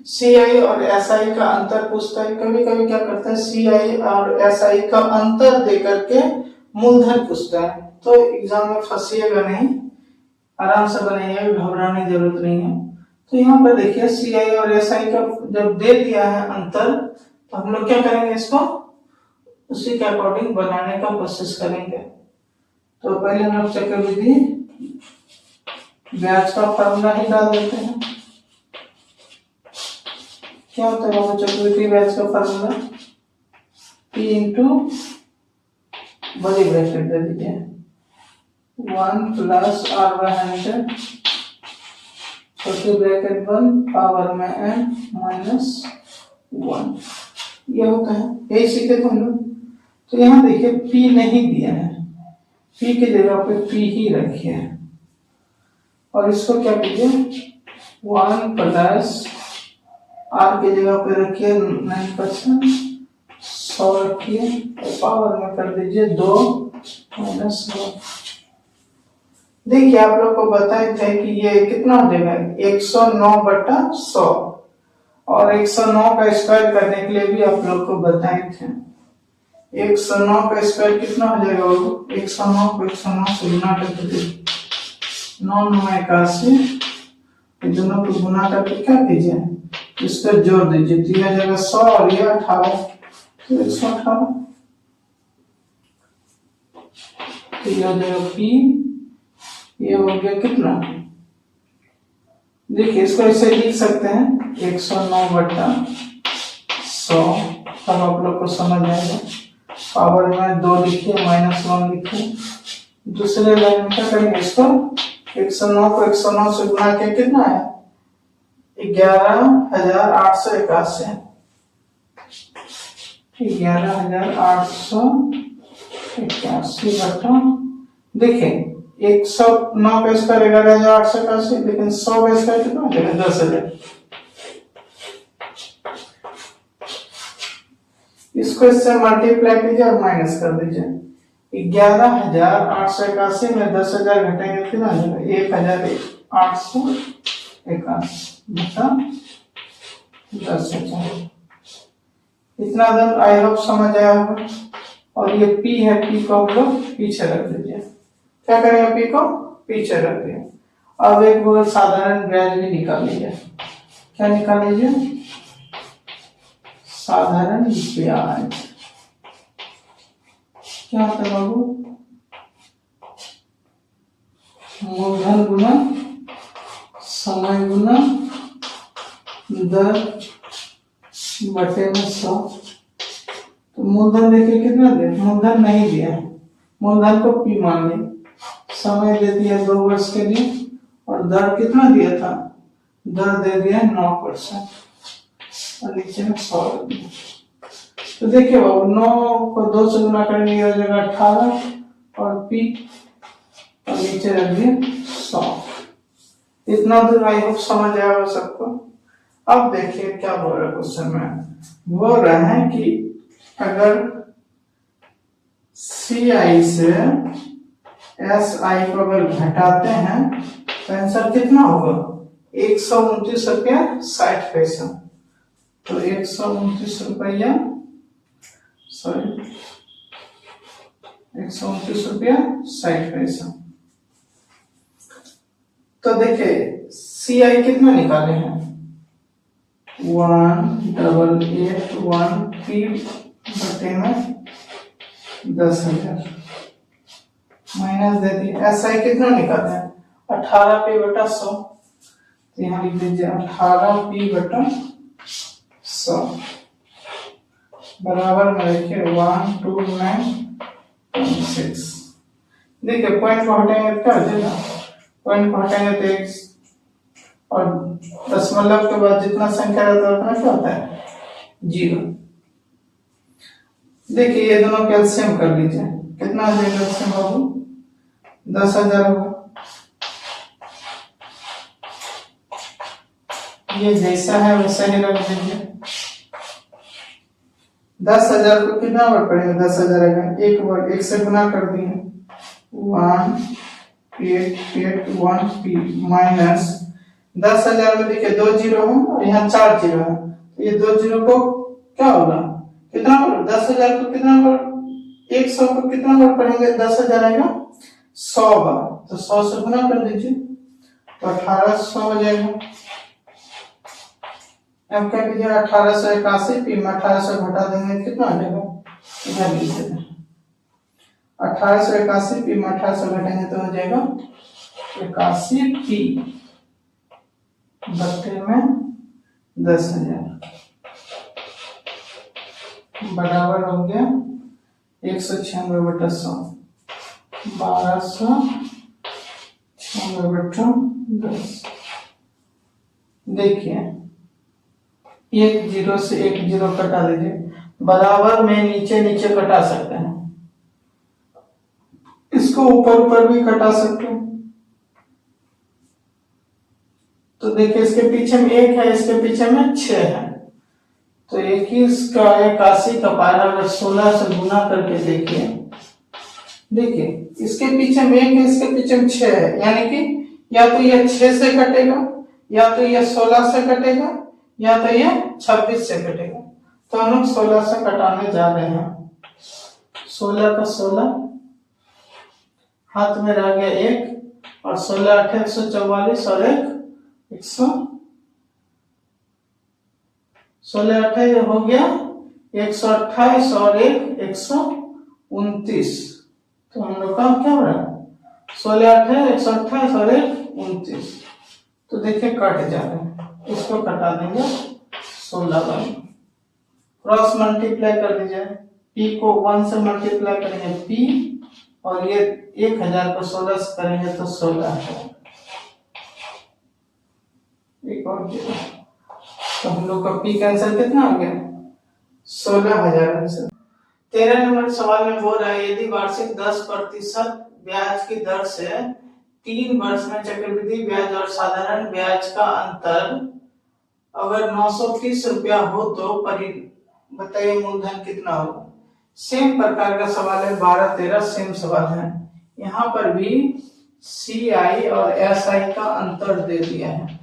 CI और SI का अंतर पूछता है, कभी कभी क्या करता है CI और SI का अंतर दे करके मूलधन पूछता है। तो एग्जाम में फंसिएगा नहीं, आराम से बनाइए, घबराने की जरूरत नहीं है। तो यहाँ पर देखिए CI और SI का जब दे दिया है अंतर, तो हम लोग क्या करेंगे, इसको उसी के अकॉर्डिंग बनाने का कोशिश करेंगे। तो पहले हम लोग चक्रवृद्धि ब्याज का फॉर्मूला ही डाल देते हैं। क्या होता है चक्रवृद्धि ब्याज का फॉर्मूला, P इंटू बड़ी ब्रैकेट दे दीजिए 1 प्लस R/100 छोटी ब्रैकेट 1 पावर में n माइनस 1, ये होता है, यही सीखे थे हम लोग। तो यहाँ देखिए P नहीं दिया है, P की जगह पे P ही रखिए, और इसको क्या कीजिए 1 प्लस R की जगह पे रखिए 9%, 100 रखिए, पावर में कर दीजिए 2 माइनस 1। देखिए आप लोग को बताए थे कि ये कितना हो जाएगा 109/100, और 109 का स्क्वायर करने के लिए भी आप लोग को बताए थे। 109 का स्क्वायर कितना हो जाएगा, 109 को 109 से गुना कर दीजिए, 9 9 81, दोनों को गुना करके क्या कीजिए, इस पर जोड़ दीजिए, तो यह जाएगा 100 और ये 18, तो 118। तो यह हो जाएगा P, ये हो गया कितना, देखिए इसको ऐसे लिख सकते हैं 109/100, तब आप लोग को समझ आएगा। पावर में 2 लिखिए, माइनस 1 लिखिए। दूसरे लाइन में क्या करेंगे, इसको 109 को 109 से गुणा किया कितना है 11,881, 11,881 बटा, देखिए 109 का स्क्वायर 11,881, लेकिन 100 का स्क्वायर कितना हो जाएगा 10,000। इसको इससे मल्टीप्लाई कीजिए और माइनस कर दीजिए। 11,881 में 10,000 घटाएंगे कितना हो जाएगा 1,881 बटा 10,000। इतना दर आई होप समझ आया होगा। और ये पी है, पी को हम लोग पीछे रख दीजिए। क्या करेंगे, पी को पीछे रख दिए। अब एक बहुत साधारण ब्याज भी निकाल लीजिए। क्या निकाल लीजिए, साधारण ब्याज। क्या होता है बाबू, मूलधन गुना समय गुना दर बटे में 100। तो मूलधन देखिए कितना दिया, मूलधन नहीं दिया है, मूलधन को पी मान लिया, समय दे दिया 2 वर्ष के लिए, और दर कितना दिया था, दर दे दिया 9%, और नीचे में 100 दिया। तो देखिए बाबू 9 को 2 से गुना करेंगे ये हो जाएगा 18, और पी और नीचे रख दिए 100। इतना तो आई होप समझ आया हो सबको। अब देखिए क्या बोल रहा है क्वेश्चन में, बोल रहे हैं कि अगर CI से SI को अगर घटाते हैं तो आंसर कितना होगा, 129 रुपया 60 पैसा। तो 129 रुपया, सॉरी 129 रुपया 60 पैसा। तो देखिए CI कितना निकाले हैं, 1881 पी बटे में 10,000 माइनस दे दिए। SI कितना निकाले हैं, 18 पी बटा 100। तो यहाँ लिख दीजिए 18 पी बटा 100 बराबर में देखिए 129.6। देखिए पॉइंट को हटाएंगे तो क्या हो जाएगा, पॉइंट को हटाएंगे तो 1, और दशमलव के बाद जितना संख्या रहता है उतना क्या होता है, 0। देखिए ये दोनों कैल्शियम कर लीजिए, कितना आ जाएगा कैल्शियम बाबू, 10,000 होगा। ये जैसा है वैसा ही रख दीजिए। 10,000 को कितना बार पढ़ेंगे, 10,000 आएगा, एक बार 1 से गुना कर दिए 1,881 पी माइनस 10,000 में देखिए 2 जीरो है और यहाँ 4 जीरो है, तो ये 2 जीरो को क्या होगा, कितना बार 10,000 को कितना बार, 100 को कितना बार पढ़ेंगे, 10,000 आएगा 100 बार, तो 100 से गुना कर दीजिए तो 1800 हो जाएगा। अब क्या कीजिए 1881 पी में 1800 घटा देंगे कितना आ जाएगा, इधर लिख देते 1881 पी में 1800 घटाएंगे तो हो जाएगा 81 पी बटे में 10,000 बराबर हो गया 196 बटा 100, 1296 बटा 10। देखिए एक जीरो से एक जीरो कटा दीजिए, बराबर में नीचे नीचे कटा सकते हैं, इसको ऊपर ऊपर भी कटा सकते हैं। तो देखिए इसके पीछे में 1 है, इसके पीछे में 6 है, तो 21 का 81 का पारा अगर 16 से गुना करके देखिए, देखिए इसके पीछे में 1 है, इसके पीछे में 6 है, यानी कि या तो ये 6 से कटेगा, या तो ये 16 से कटेगा, या तो ये 26 से कटेगा। तो हम लोग 16 से कटाने जा रहे हैं। 16 का 16 हाथ में रह गया 1, और 16 8 144 और 1 100, 16 8 हो गया 128 और 1 129। तो हम लोग का क्या हो रहा है, 16 8 128 और 1 29। तो देखिए कट जा रहे हैं, इसको कटा देंगे 16 बार, क्रॉस मल्टीप्लाई कर दीजिए, p को 1 से मल्टीप्लाई करेंगे p, और ये 1000 को 16 से करेंगे तो 16 है, एक और जीरो, तो हम लोग का पी का आंसर कितना आ गया? 16,000 आंसर। 13 नंबर सवाल में बोल रहा है यदि वार्षिक 10% ब्याज की दर से 3 वर्ष में चक्रवृद्धि ब्याज और साधारण ब्याज का अंतर अगर 930 रुपया हो तो बताइए मूलधन कितना होगा। सेम प्रकार का सवाल है, 12-13 सेम सवाल है। यहाँ पर भी सी आई और एस आई का अंतर दे दिया है।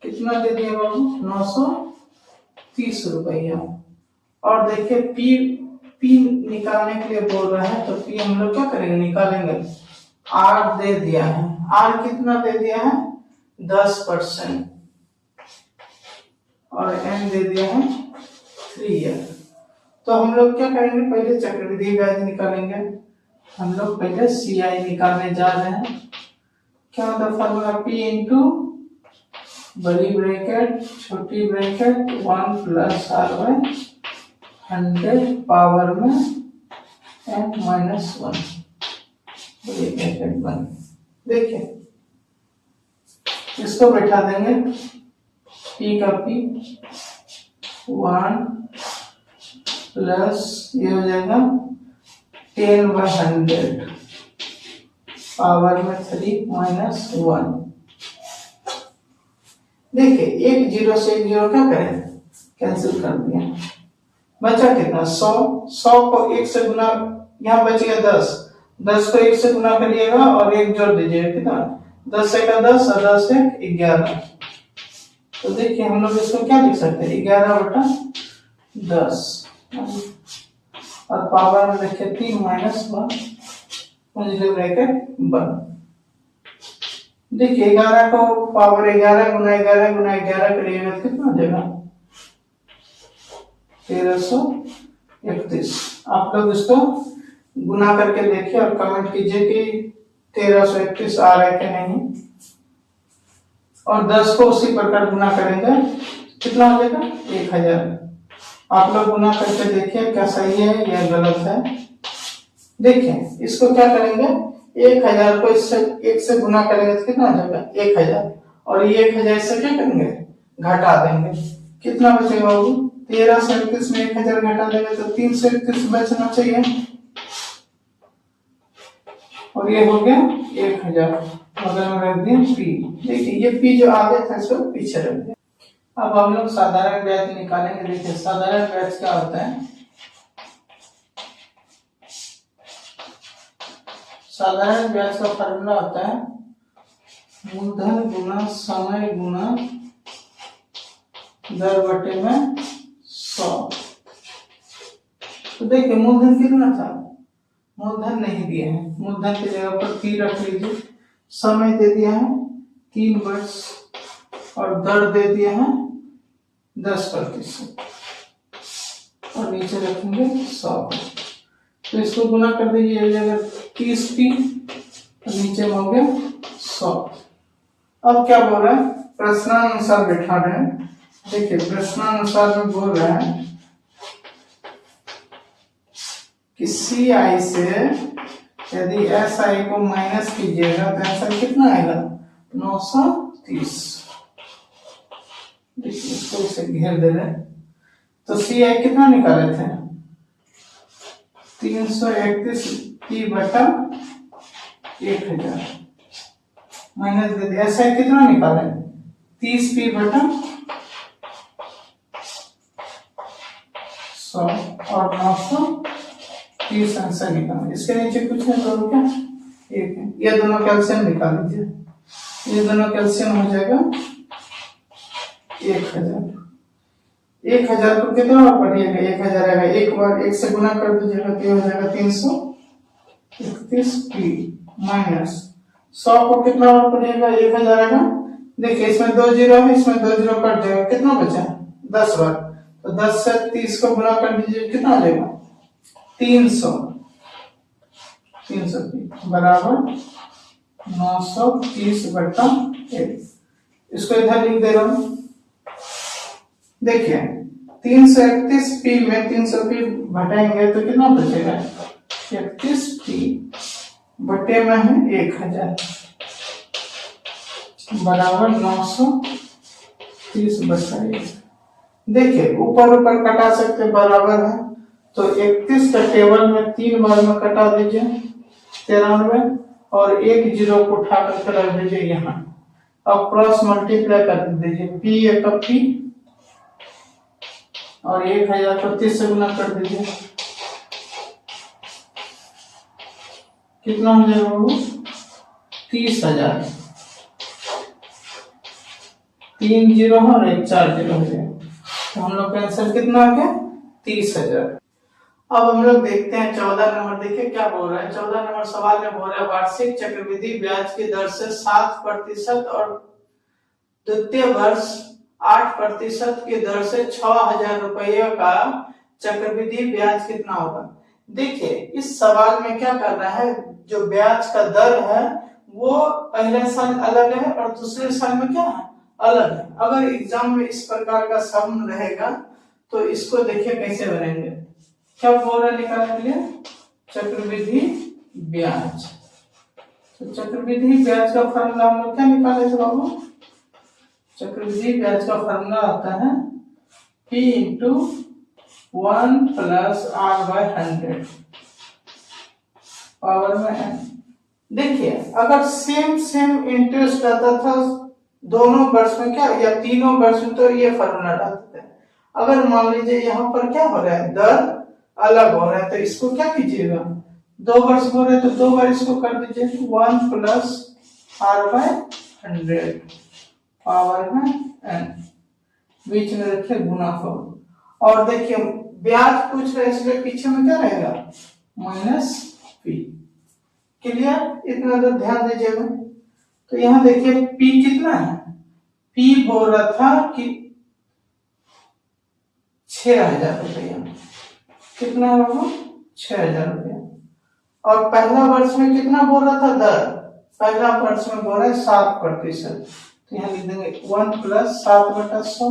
कितना दे दिया बाबू? 930 रुपया। और देखिए पी निकालने के लिए बोल रहा है, तो पी हम लोग क्या करेंगे? निकालेंगे। आर दे दिया है, आर कितना दे दिया है? 10%। और एन दे दिया है 3 ईयर। तो हम लोग क्या करेंगे? पहले चक्रवृद्धि ब्याज निकालेंगे। हम लोग पहले सी आई निकालने जा रहे हैं। क्या होता है फॉर्मूला? पी इंटू बड़ी ब्रैकेट छोटी bracket 1 plus R by 100 power में n माइनस 1 बड़ी ब्रैकेट 1। देखिए इसको बैठा देंगे, पी का पी 1 प्लस ये हो जाएगा 10/100 पावर में 3 माइनस 1। देखिए एक जीरो से एक जीरो क्या करें? कैंसिल कर दिया। बचा कितना? 100 को 1 से गुना, यहाँ बच गया 10 को 1 से गुना करिएगा और 1 जोड़ दीजिएगा। कितना? 10 का 10 और 10 से 11। तो देखिए हम लोग इसको क्या लिख सकते हैं? 11/10 और पावर में देखिए 3 माइनस 1 ब्रैकेट 1। देखिए 11 को पावर 11 गुना 11 करिएगा तो कितना हो जाएगा? 1331। आप लोग इसको गुना करके देखिए और कमेंट कीजिए कि 1331 आ रहा है कि नहीं। और 10 को उसी प्रकार गुना करेंगे, कितना हो जाएगा? 1000। आप लोग गुना करके देखिए क्या सही है या गलत है। देखिए इसको क्या करेंगे? 1000 को इससे 1 से गुना करेंगे तो कितना हो जाएगा? 1000। और ये 1000 से क्या करेंगे? घटा देंगे। कितना बचेगा बाबू? 13 से 31 में 1000 घटा देंगे तो 3 से 31 बचना चाहिए। और ये हो गया 1000। अगर हम रख दें पी, देखिए ये पी जो आगे था इसको पीछे रख दें। अब हम लोग साधारण ब्याज निकालेंगे। देखिए साधारण ब्याज क्या होता है? साधारण ब्याज का फॉर्मूला होता है मूलधन गुना समय गुना दर बटे में 100। तो देखिए मूलधन कितना था? मूलधन नहीं दिया है, मूलधन की जगह पर पी रख लीजिए। समय दे दिया है 3 वर्ष और दर दे दिया है 10%। और नीचे रखेंगे 100। तो इसको गुना कर दीजिए, हो जाएगा 30 पी और नीचे हो गया 100। अब क्या बोल रहा है? प्रश्नानुसार बैठा रहे हैं। देखिए प्रश्नानुसार में बोल रहा है कि सी आई से यदि एस आई को माइनस कीजिएगा तो आंसर कितना आएगा? 930। देखिए इसको इसे घेर दे रहे। तो सी आई कितना निकाले थे? 331 पी बटा 1000 माइनस दे दिया। एस आई कितना निकाले? 30 पी बटा 100 और 930 आंसर निकाले। इसके नीचे कुछ है तो क्या? एक है। ये दोनों कैल्शियम निकाल लीजिए। ये दोनों कैल्शियम हो जाएगा 1000। 1000 को कितना बार पढ़िएगा? 1000 आएगा। एक बार 1 से गुना कर दीजिएगा तो ये हो जाएगा 331 पी माइनस 100 को कितना बार पढ़िएगा? 1000 आएगा। देखिए इसमें 2 जीरो है, इसमें 2 जीरो कट जाएगा। कितना बचा? 10 बार। तो 10 से 30 को गुना कर दीजिए, कितना आ जाएगा? 300 बराबर 930/1। इसको इधर लिख दे रहा हूं। देखिए 331 पी में 300 पी घटाएंगे तो कितना बचेगा? 31 पी बटे में है 1000 बराबर 930। 30/1। देखिए ऊपर ऊपर कटा सकते बराबर है, तो 31 का टेबल में 3 बार में कटा दीजिए 93, और एक जीरो को उठा करके रख दीजिए यहाँ। अब क्रॉस मल्टीप्लाई कर दीजिए, पी एक पी और 1000 को 30 से गुना कर दीजिए, कितना हो जाएगा वो 30,000। 3 जीरो और एक 4 जीरो हो जाएगा, तो हम लोग का आंसर कितना आ गया 30,000। अब हम लोग देखते हैं 14 नंबर। देखिए क्या बोल रहा है 14 नंबर सवाल में बोल रहा है वार्षिक चक्रवृद्धि ब्याज की दर से 7% और द्वितीय वर्ष 8% की दर से 6,000 रुपये का चक्रवृद्धि ब्याज कितना होगा। देखिए इस सवाल में क्या कर रहा है, जो ब्याज का दर है वो पहले साल अलग है और दूसरे साल में क्या है अलग है। अगर एग्जाम में इस प्रकार का सम रहेगा तो इसको देखिए कैसे बनेंगे। क्या बोल रहा है निकालने के लिए चक्रवृद्धि ब्याज। तो चक्रवृद्धि ब्याज का फॉर्मूला हम लोग क्या निकाले थे बाबू, चक्रवृद्धि ब्याज का फॉर्मूला आता है P into 1 plus R/100 power में n। देखिए अगर सेम इंटरेस्ट आता था दोनों वर्ष में क्या या तीनों वर्ष में, तो ये फॉर्मूला डालते हैं। अगर मान लीजिए यहाँ पर क्या हो रहा है दर अलग हो रहा है, तो इसको क्या कीजिएगा 2 वर्ष हो रहे हैं तो 2 बार इसको कर दीजिए 1 प्लस R/100 पावर में n, बीच में रखिए गुणाफल। और देखिए ब्याज पूछ रहे इसलिए पीछे में क्या रहेगा माइनस p। क्लियर, इतना तो ध्यान दीजिएगा। तो यहाँ देखिए p कितना है, p बोल रहा था कि 6,000 रुपया, कितना होगा 6,000 रुपया। और पहला वर्ष में कितना बोल रहा था दर, पहला वर्ष में बोल रहा है 7%, तो यहाँ लिख देंगे 1 प्लस 7/100।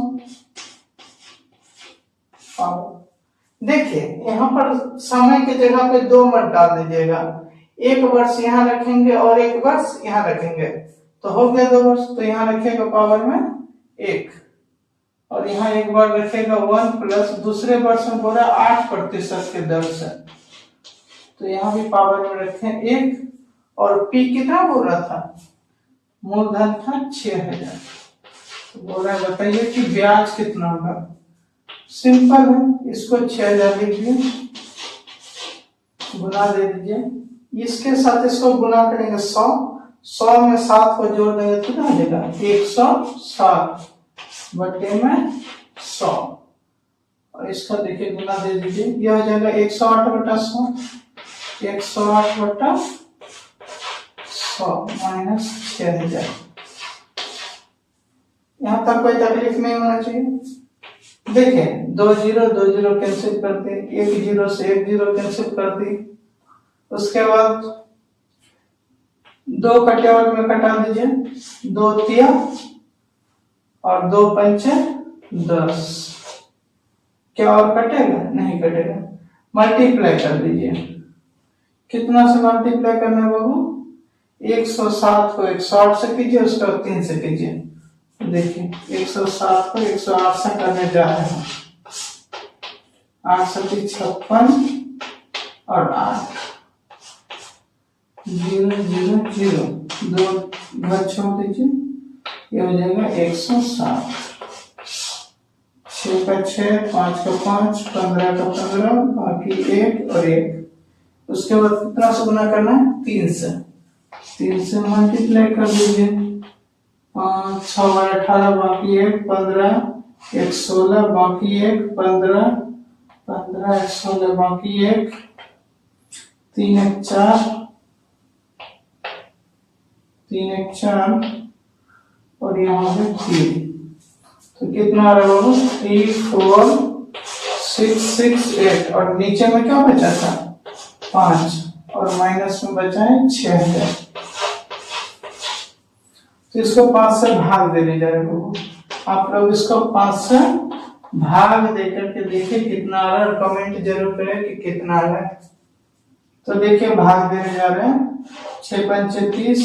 देखिए यहाँ पर समय की जगह पे 2 मत डाल दीजिएगा, एक वर्ष यहाँ रखेंगे और एक वर्ष यहाँ रखेंगे, तो हो गया 2 वर्ष। तो यहाँ रखेगा पावर में 1 और यहाँ एक बार रखेगा 1 प्लस दूसरे वर्ष में बोला 8% के दर से, तो यहाँ भी पावर में रखें 1। और p कितना बोल रहा था, मूलधन था 6,000, तो बोल रहा है बताइए कि ब्याज कितना होगा। सिंपल है, इसको 6,000 लिखिए, गुना दे दीजिए, इसके साथ इसको गुना करेंगे 100 में 7 को जोड़ देंगे तो कितना हो जाएगा 107 बटे में 100, और इसका देखिए गुना दे दीजिए, यह हो जाएगा 108/100, 108/100 माइनस 6,000। यहाँ तक कोई तकलीफ नहीं होना चाहिए। देखिए 2 जीरो कैंसिल कर दी, 1 जीरो से 1 जीरो कैंसिल कर दी, उसके बाद 2 का टेबल में कटा दीजिए, 2 तिया और 2 पंचे 10। क्या और कटेगा, नहीं कटेगा। मल्टीप्लाई कर दीजिए, कितना से मल्टीप्लाई करना है बाबू, 107 को 108 से कीजिए, उसका 3 से कीजिए। देखिए 107 को 108 से करने जा रहे हैं, 8 से 56 और 8 0 0 0 2 घर छोड़ दीजिए, ये हो जाएगा 107। 6 का 6, 5 का 5, 15 का 15, बाकी 1 और 1। उसके बाद कितना से गुना करना है 3 से, 3 से मल्टीप्लाई कर दीजिए, 5 6 18 बाकी 1 15, 1 16 बाकी 1 15, 15 1 16 बाकी 1, 3 1 4, 3 1 4 और यहाँ पे 3, तो कितना आ रहा है 3 4 6 6 8, और नीचे में क्या बचा था 5 और माइनस में बचा है 6,000। तो इसको 5 से भाग देने जा रहे हो आप लोग, इसको 5 से भाग देकर के देखिए कितना आ रहा है, कमेंट जरूर करें कि कितना आ रहा है। तो देखिए भाग देने जा रहे हैं, 6 पंचे 30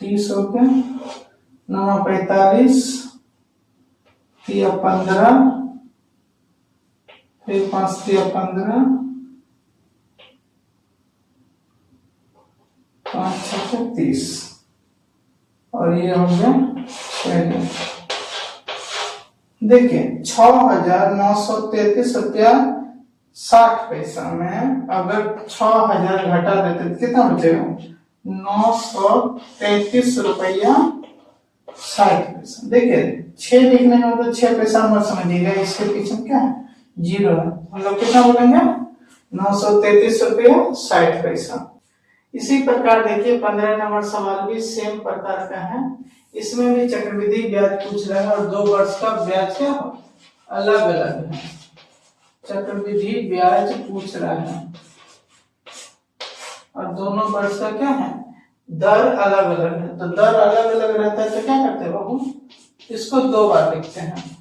30 हो गया, 9 45, तिया 15, फिर 5 तिया 15, 5 6 30, और ये हो गया 6,000। देखिए 6,933 रुपया 60 पैसा में अगर 6,000 घटा देते तो कितना बचेगा? 933 रुपया 60 पैसा। देखिए 6 लिखने में मतलब 6 पैसा मत समझिएगा, इसके पीछे क्या है? 0 है। हम लोग कितना बोलेंगे? 933 रुपया 60 पैसा। इसी प्रकार देखिए 15 नंबर सवाल भी सेम प्रकार का है। इसमें भी चक्रवृद्धि ब्याज पूछ रहा है और 2 वर्ष का ब्याज क्या अलग अलग है। चक्रवृद्धि ब्याज पूछ रहा है और दोनों वर्ष का क्या है? दर अलग अलग है। तो दर अलग अलग रहता है तो क्या करते हैं बाबू? इसको 2 बार लिखते हैं।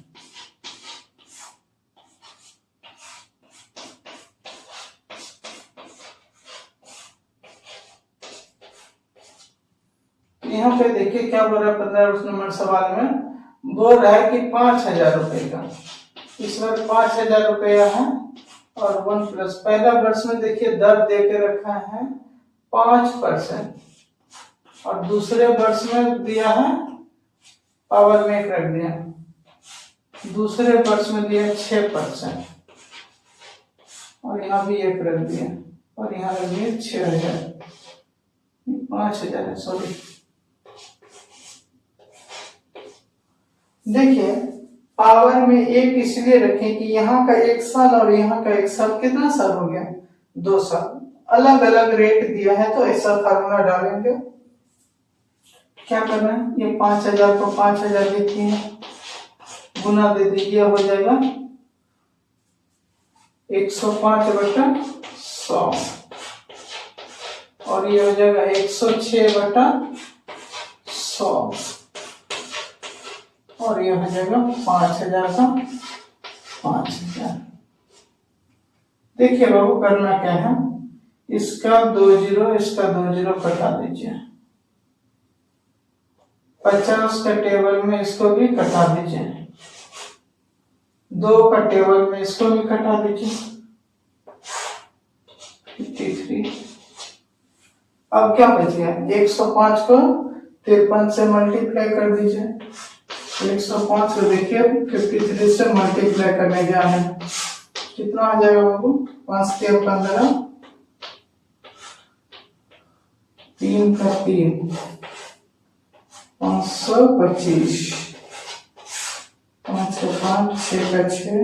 यहाँ पे देखिए क्या बोल रहा है 15 नंबर सवाल में, बोल रहा है कि 5,000 रुपए का, इस बार 5,000 रुपया है और 1+ पहला वर्ष में देखिए दर दे के रखा है 5% और दूसरे वर्ष में दिया है पावर में 1 रख दिया, दूसरे वर्ष में दिया 6% और यहाँ भी 1 रख दिया और यहाँ रख दिया 6,000, 5,000 है सॉरी। देखिए पावर में 1 इसलिए रखें कि यहाँ का 1 साल और यहाँ का 1 साल कितना साल हो गया? 2 साल। अलग अलग रेट दिया है तो ऐसा फार्मूला डालेंगे। क्या करना है? ये 5,000 को 5,000 लिखिए, गुना दे दीजिए, हो जाएगा 105/100 और ये हो जाएगा 106/100 और ये हो जाएगा 5,000 का 5,000। देखिए बाबू करना क्या है, इसका 2 0 इसका 2 0 कटा दीजिए, 50 का टेबल में इसको भी कटा दीजिए, 2 का टेबल में इसको भी कटा दीजिए, 53। अब क्या बच गया? 105 को 53 से मल्टीप्लाई कर दीजिए। 105 को देखिए 53 से मल्टीप्लाई करने जा रहे हैं, कितना आ जाएगा बाबू? 5 के 15, 3 का 3, 525, 5 का 5, 6 का 6,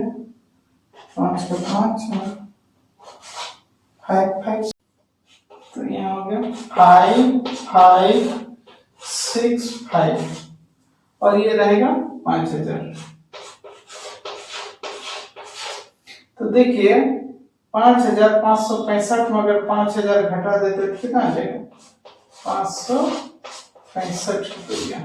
5 का 5, 5 तो यहाँ हो गया 5 5 6 5 और ये रहेगा 5,000। तो देखिए 5,565 में अगर 5,000 घटा देते तो कितना आ जाएगा? 565 रुपया।